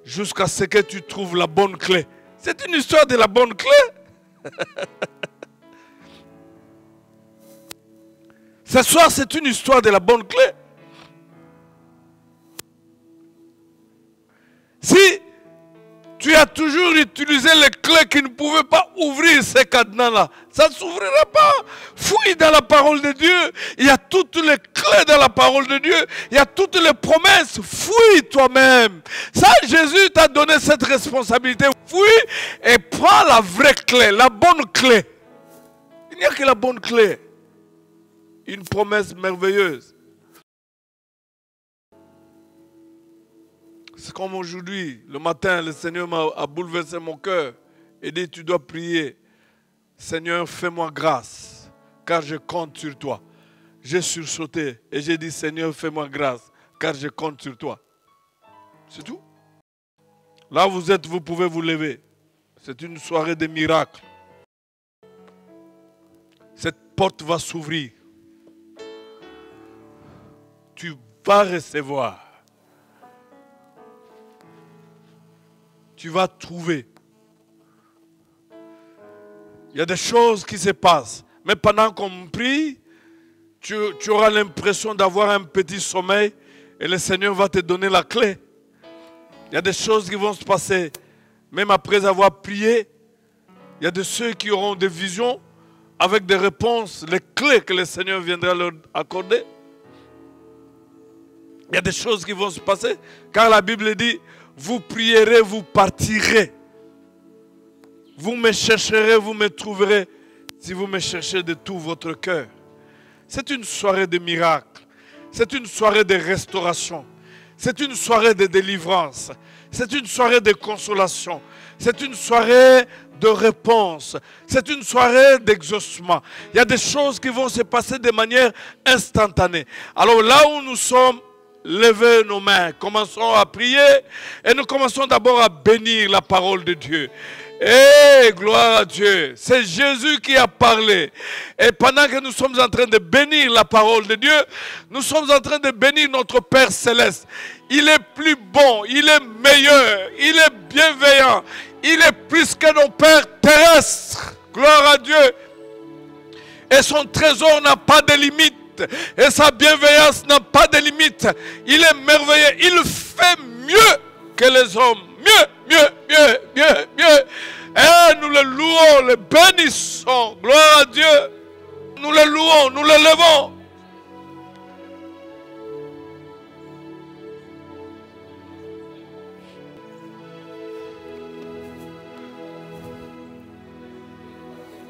jusqu'à ce que tu trouves la bonne clé. C'est une histoire de la bonne clé. Ce soir, c'est une histoire de la bonne clé. Si tu as toujours utilisé les clés qui ne pouvaient pas ouvrir ces cadenas-là, ça ne s'ouvrira pas. Fouille dans la parole de Dieu. Il y a toutes les clés dans la parole de Dieu. Il y a toutes les promesses. Fouille toi-même. Ça, Jésus t'a donné cette responsabilité. Fouille et prends la vraie clé, la bonne clé. Il n'y a que la bonne clé. Une promesse merveilleuse. C'est comme aujourd'hui, le matin, le Seigneur a bouleversé mon cœur et dit, tu dois prier. Seigneur, fais-moi grâce, car je compte sur toi. J'ai sursauté et j'ai dit, Seigneur, fais-moi grâce, car je compte sur toi. C'est tout. Là où vous êtes, vous pouvez vous lever. C'est une soirée de miracles. Cette porte va s'ouvrir. Tu vas recevoir. Tu vas trouver. Il y a des choses qui se passent. Mais pendant qu'on prie, tu auras l'impression d'avoir un petit sommeil et le Seigneur va te donner la clé. Il y a des choses qui vont se passer. Même après avoir prié, il y a de ceux qui auront des visions avec des réponses, les clés que le Seigneur viendra leur accorder. Il y a des choses qui vont se passer. Car la Bible dit, vous prierez, vous partirez. Vous me chercherez, vous me trouverez si vous me cherchez de tout votre cœur. C'est une soirée de miracles. C'est une soirée de restauration. C'est une soirée de délivrance. C'est une soirée de consolation. C'est une soirée de réponse. C'est une soirée d'exaucement. Il y a des choses qui vont se passer de manière instantanée. Alors là où nous sommes, levez nos mains, commençons à prier et nous commençons d'abord à bénir la parole de Dieu. Et gloire à Dieu, c'est Jésus qui a parlé. Et pendant que nous sommes en train de bénir la parole de Dieu, nous sommes en train de bénir notre Père Céleste. Il est plus bon, il est meilleur, il est bienveillant, il est plus que nos pères terrestres. Gloire à Dieu. Et son trésor n'a pas de limite. Et sa bienveillance n'a pas de limite. Il est merveilleux. Il fait mieux que les hommes. Mieux. Et nous le louons, le bénissons. Gloire à Dieu. Nous le louons, nous le levons.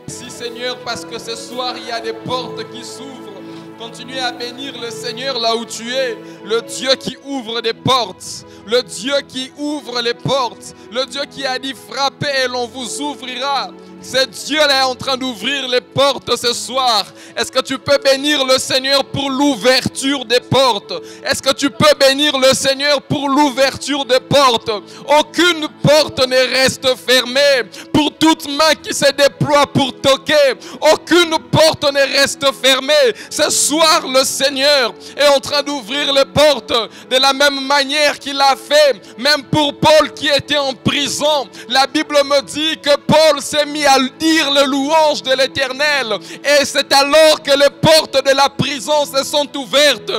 Merci Seigneur, parce que ce soir il y a des portes qui s'ouvrent. Continuez à bénir le Seigneur là où tu es. Le Dieu qui ouvre des portes. Le Dieu qui ouvre les portes. Le Dieu qui a dit frappez et l'on vous ouvrira. Ce Dieu-là est en train d'ouvrir les portes ce soir. Est-ce que tu peux bénir le Seigneur pour l'ouverture des portes? Est-ce que tu peux bénir le Seigneur pour l'ouverture des portes? Aucune porte ne reste fermée. Pour toute main qui se déploie pour toquer, aucune porte ne reste fermée. Ce soir, le Seigneur est en train d'ouvrir les portes de la même manière qu'il a fait, même pour Paul qui était en prison. La Bible me dit que Paul s'est mis à dire le louange de l'Éternel. Et c'est alors que les portes de la prison se sont ouvertes.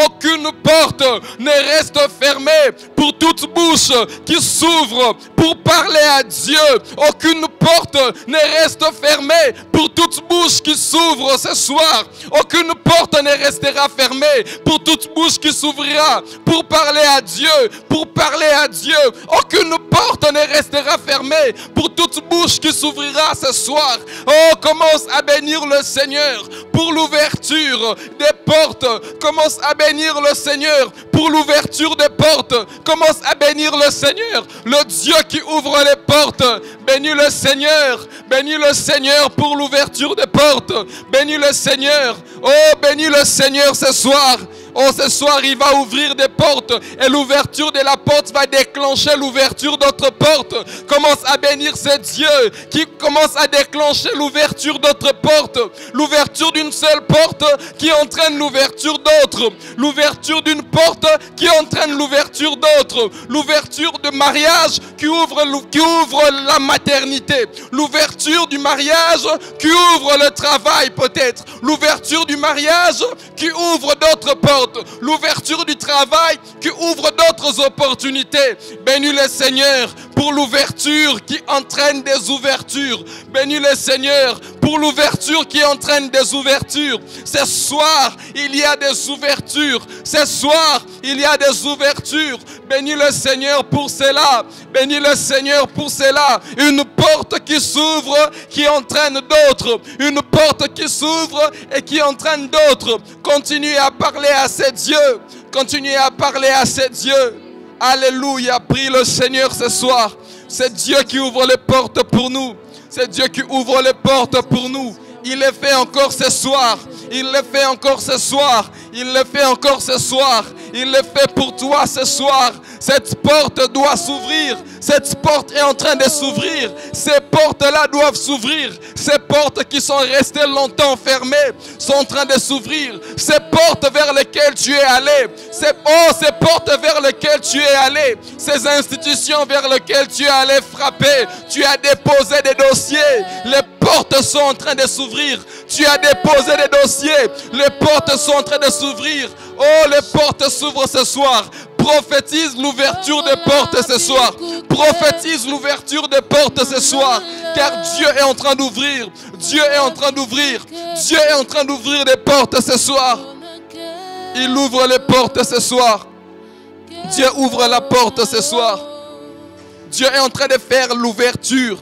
Aucune porte ne reste fermée pour toute bouche qui s'ouvre pour parler à Dieu. Aucune porte ne reste fermée pour toute bouche qui s'ouvre ce soir. Aucune porte ne restera fermée pour toute bouche qui s'ouvrira pour parler à Dieu. Pour parler à Dieu. Aucune porte ne restera fermée pour toute bouche qui s'ouvrira ce soir. Oh, commence à bénir le Seigneur pour l'ouverture des portes. Commence à bénir le Seigneur pour l'ouverture des portes. Commence à bénir le Seigneur, le Dieu qui ouvre les portes. Bénis le Seigneur. Bénis le Seigneur pour l'ouverture des portes. Bénis le Seigneur. Oh, bénis le Seigneur ce soir. Oh, ce soir, il va ouvrir des portes et l'ouverture de la porte va déclencher l'ouverture d'autres portes. Commence à bénir ce Dieu qui commence à déclencher l'ouverture d'autres portes. L'ouverture d'une seule porte qui entraîne l'ouverture d'autres. L'ouverture d'une porte qui entraîne l'ouverture d'autres. L'ouverture de mariage qui ouvre la maternité. L'ouverture du mariage qui ouvre le travail peut-être. L'ouverture du mariage qui ouvre d'autres portes. L'ouverture du travail qui ouvre d'autres opportunités. Bénis le Seigneur pour l'ouverture qui entraîne des ouvertures. Bénis le Seigneur pour l'ouverture qui entraîne des ouvertures. Ce soir, il y a des ouvertures. Ce soir, il y a des ouvertures. Bénis le Seigneur pour cela. Bénis le Seigneur pour cela. Une porte qui s'ouvre, qui entraîne d'autres. Une porte qui s'ouvre et qui entraîne d'autres. Continue à parler à ces dieux. Continue à parler à ces dieux. Alléluia. Prie le Seigneur ce soir. C'est Dieu qui ouvre les portes pour nous. C'est Dieu qui ouvre les portes pour nous. Il le fait encore ce soir. Il le fait encore ce soir. Il le fait encore ce soir. Il le fait pour toi ce soir. Cette porte doit s'ouvrir. Cette porte est en train de s'ouvrir. Ces portes-là doivent s'ouvrir. Ces portes qui sont restées longtemps fermées sont en train de s'ouvrir. Ces portes vers lesquelles tu es allé. Ces portes vers lesquelles tu es allé. Ces institutions vers lesquelles tu es allé frapper. Tu as déposé des dossiers. Les portes sont en train de s'ouvrir. Tu as déposé des dossiers. Les portes sont en train de s'ouvrir. Oh, les portes s'ouvrent ce soir. Prophétise l'ouverture des portes ce soir. Prophétise l'ouverture des portes ce soir. Car Dieu est en train d'ouvrir. Dieu est en train d'ouvrir. Dieu est en train d'ouvrir des portes ce soir. Il ouvre les portes ce soir. Dieu ouvre la porte ce soir. Dieu est en train de faire l'ouverture.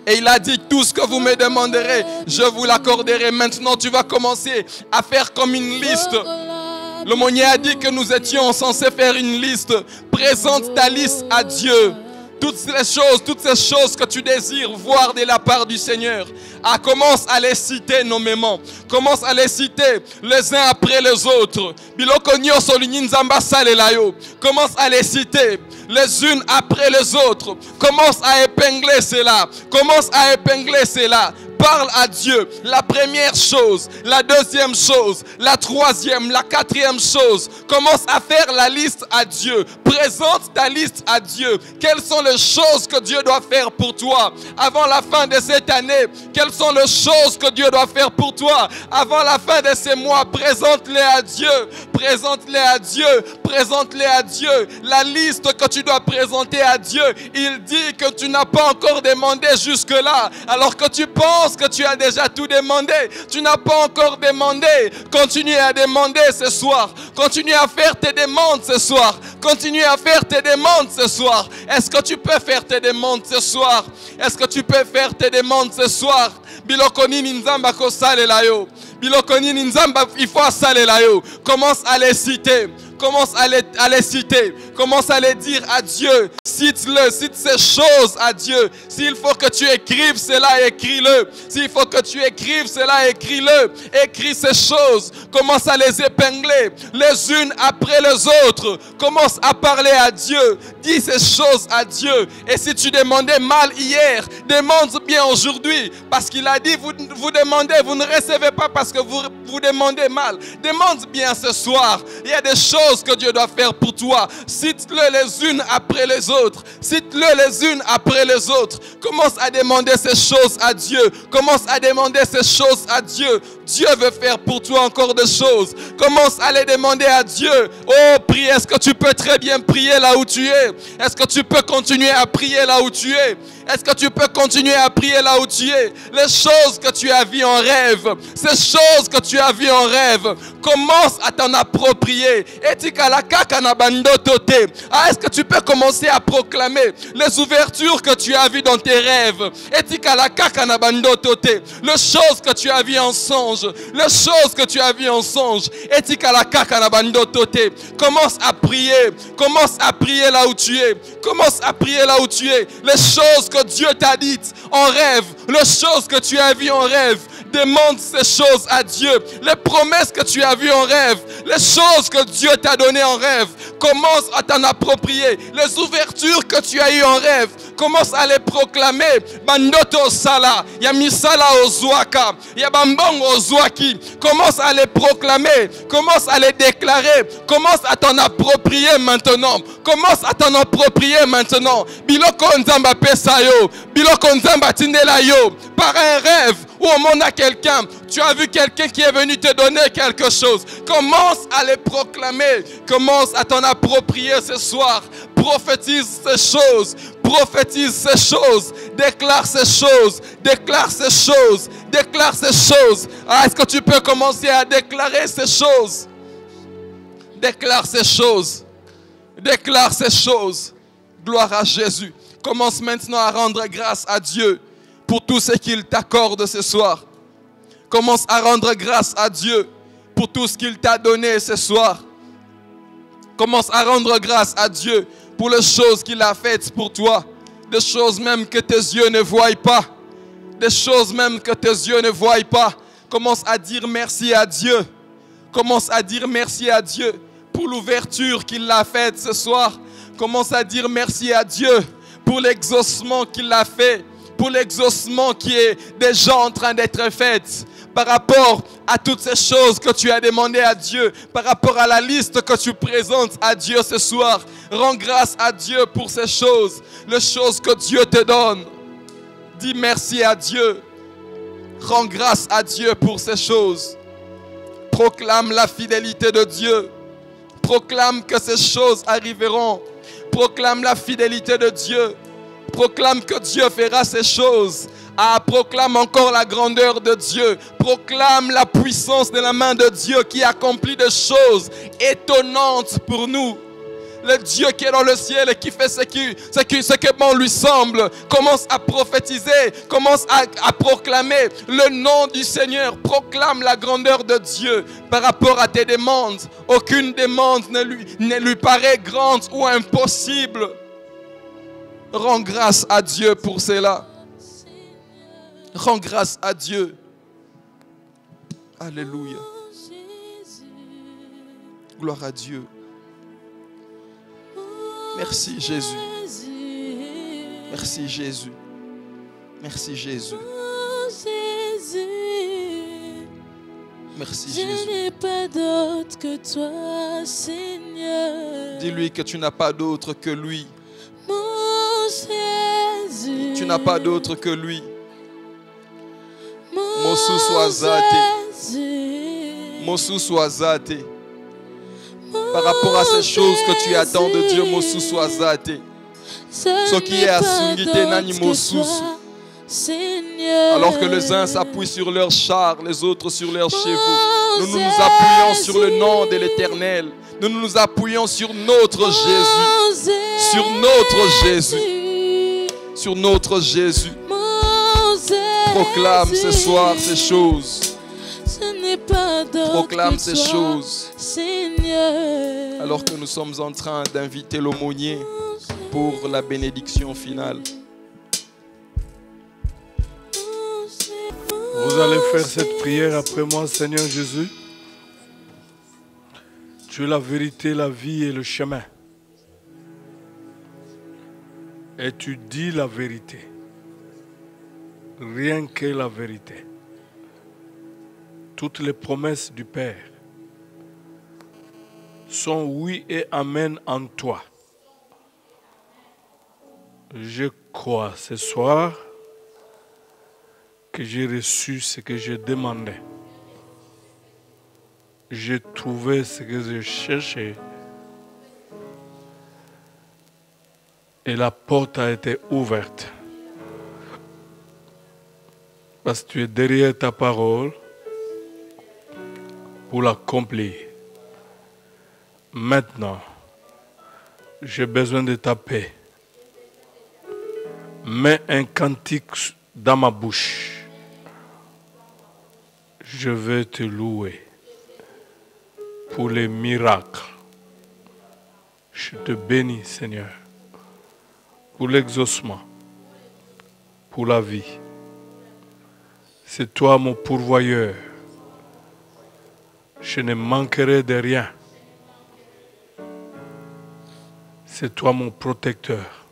Et il a dit, tout ce que vous me demanderez, je vous l'accorderai. Maintenant, tu vas commencer à faire comme une liste. Le Monnier a dit que nous étions censés faire une liste. Présente ta liste à Dieu. Toutes ces choses que tu désires voir de la part du Seigneur. Commence à les citer nommément. Commence à les citer les uns après les autres. Commence à les citer les unes après les autres. Commence à épingler cela. Commence à épingler cela. Parle à Dieu. La première chose, la deuxième chose, la troisième, la quatrième chose. Commence à faire la liste à Dieu. Présente ta liste à Dieu. Quelles sont les choses que Dieu doit faire pour toi avant la fin de cette année? Quelles sont les choses que Dieu doit faire pour toi avant la fin de ces mois? Présente-les à Dieu. Présente-les à Dieu. Présente-les à Dieu. La liste que tu dois présenter à Dieu, il dit que tu n'as pas encore demandé jusque-là, alors que tu penses que tu as déjà tout demandé. Tu n'as pas encore demandé. Continue à demander ce soir. Continue à faire tes demandes ce soir. Continue à faire tes demandes ce soir. Est-ce que tu peux faire tes demandes ce soir? Est-ce que tu peux faire tes demandes ce soir? Bilokoni ninzamba ko salela yo. Bilokoni ninzamba il faut salela yo. Commence à les citer. Commence à les citer. Commence à les dire à Dieu. Cite-le, cite ces choses à Dieu. S'il faut que tu écrives cela, écris-le. S'il faut que tu écrives cela, écris-le. Écris ces choses. Commence à les épingler les unes après les autres. Commence à parler à Dieu. Dis ces choses à Dieu. Et si tu demandais mal hier, demande bien aujourd'hui. Parce qu'il a dit, vous demandez, vous ne recevez pas parce que vous demandez mal. Demande bien ce soir. Il y a des choses que Dieu doit faire pour toi. Cite-le les unes après les autres. Cite-le les unes après les autres. Commence à demander ces choses à Dieu. Commence à demander ces choses à Dieu. Dieu veut faire pour toi encore des choses. Commence à les demander à Dieu. Oh, prie. Est-ce que tu peux très bien prier là où tu es? Est-ce que tu peux continuer à prier là où tu es? Est-ce que tu peux continuer à prier là où tu es? Les choses que tu as vues en rêve, ces choses que tu as vues en rêve, commence à t'en approprier. Est-ce que tu peux commencer à proclamer les ouvertures que tu as vues dans tes rêves? Les choses que tu as vues en songe, les choses que tu as vues en songe. Commence à prier là où tu es. Commence à prier là où tu es. Les choses que Dieu t'a dites en rêve, les choses que tu as vues en rêve, demande ces choses à Dieu. Les promesses que tu as vues en rêve, les choses que Dieu t'a données en rêve, commence à t'en approprier. Les ouvertures que tu as eues en rêve, commence à les proclamer. Bandoto sala, ya misala ozuaka, ya bambong ozuaki. Commence à les proclamer, commence à les déclarer, commence à t'en approprier maintenant. Commence à t'en approprier maintenant. Biloko nzamba pesa yo, biloko nzamba tindela yo. Par un rêve ou au monde à quelqu'un, tu as vu quelqu'un qui est venu te donner quelque chose. Commence à les proclamer, commence à t'en approprier ce soir. Prophétise ces choses, prophétise ces choses, déclare ces choses, déclare ces choses, déclare ces choses. Ah, est-ce que tu peux commencer à déclarer ces choses? Déclare ces choses, déclare ces choses. Gloire à Jésus. Commence maintenant à rendre grâce à Dieu pour tout ce qu'il t'accorde ce soir. Commence à rendre grâce à Dieu pour tout ce qu'il t'a donné ce soir. Commence à rendre grâce à Dieu pour les choses qu'il a faites pour toi. Des choses même que tes yeux ne voient pas. Des choses même que tes yeux ne voient pas. Commence à dire merci à Dieu. Commence à dire merci à Dieu pour l'ouverture qu'il a faite ce soir. Commence à dire merci à Dieu pour l'exaucement qu'il a fait. Pour l'exaucement qui est déjà en train d'être fait. Par rapport à toutes ces choses que tu as demandées à Dieu, par rapport à la liste que tu présentes à Dieu ce soir, rends grâce à Dieu pour ces choses, les choses que Dieu te donne. Dis merci à Dieu. Rends grâce à Dieu pour ces choses. Proclame la fidélité de Dieu. Proclame que ces choses arriveront. Proclame la fidélité de Dieu. Proclame que Dieu fera ces choses. Ah, proclame encore la grandeur de Dieu. Proclame la puissance de la main de Dieu qui accomplit des choses étonnantes pour nous. Le Dieu qui est dans le ciel et qui fait ce que bon lui semble. Commence à prophétiser. Commence à proclamer le nom du Seigneur. Proclame la grandeur de Dieu par rapport à tes demandes. Aucune demande ne lui paraît grande ou impossible. Rends grâce à Dieu pour cela. Rends grâce à Dieu. Alléluia. Gloire à Dieu. Merci Jésus. Merci Jésus. Merci Jésus. Merci Je Jésus. n'ai pas d'autre que toi, Seigneur. Dis-lui que tu n'as pas d'autre que lui. Mon Jésus. Tu n'as pas d'autre que lui. Mon Mosu Swazate. Jésus. Mosu Swazate. Par rapport à ces choses que tu attends de Dieu, Mosu Swazate. Ce qui est à Sungite Nani Mosusu. Alors que les uns s'appuient sur leurs chars, les autres sur leurs chevaux. Nous nous appuyons sur le nom de l'Éternel. Nous nous appuyons sur notre Jésus. Sur notre Jésus. Sur notre Jésus. Proclame ce soir ces choses. Proclame ces choses. Seigneur. Alors que nous sommes en train d'inviter l'aumônier pour la bénédiction finale. Vous allez faire cette prière après moi, Seigneur Jésus. Tu es la vérité, la vie et le chemin. Et tu dis la vérité. Rien que la vérité. Toutes les promesses du Père sont oui et amen en toi. Je crois ce soir que j'ai reçu ce que je demandais. J'ai trouvé ce que je cherchais. Et la porte a été ouverte. Parce que tu es derrière ta parole pour l'accomplir. Maintenant, j'ai besoin de ta paix. Mets un cantique dans ma bouche. Je vais te louer pour les miracles. Je te bénis, Seigneur, pour l'exaucement, pour la vie. C'est toi mon pourvoyeur. Je ne manquerai de rien. C'est toi mon protecteur.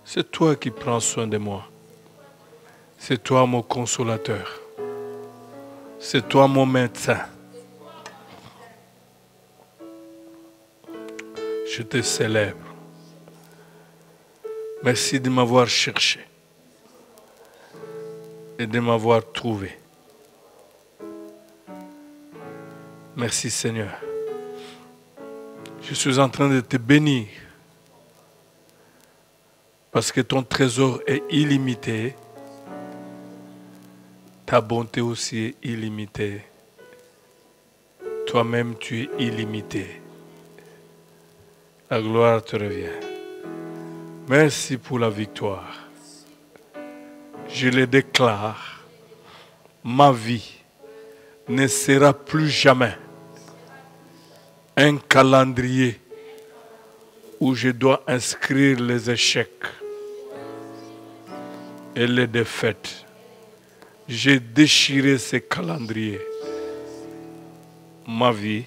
C'est toi qui prends soin de moi. C'est toi mon consolateur. C'est toi mon médecin. Je te célèbre. Merci de m'avoir cherché et de m'avoir trouvé. Merci Seigneur. Je suis en train de te bénir parce que ton trésor est illimité. Ta bonté aussi est illimitée. Toi-même, tu es illimité. La gloire te revient. Merci pour la victoire. Je le déclare, ma vie ne sera plus jamais un calendrier où je dois inscrire les échecs et les défaites. J'ai déchiré ces calendriers. Ma vie,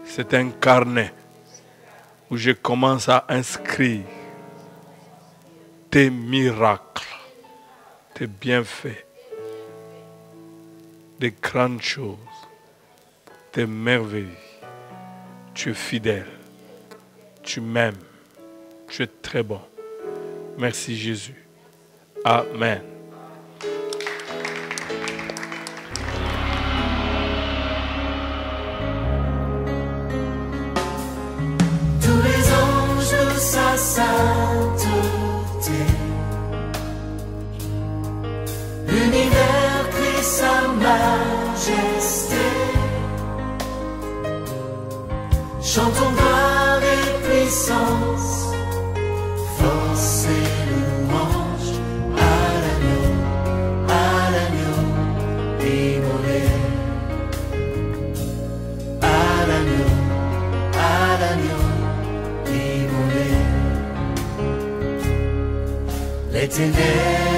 c'est un carnet où je commence à inscrire tes miracles, tes bienfaits, des grandes choses, tes merveilles. Tu es fidèle, tu m'aimes, tu es très bon. Merci Jésus. Amen. Tous les anges de sa sainteté, l'univers crie sa majesté. Chantons gloire et puissance, force et louange à l'agneau immolé, à l'agneau immolé. L'Éternel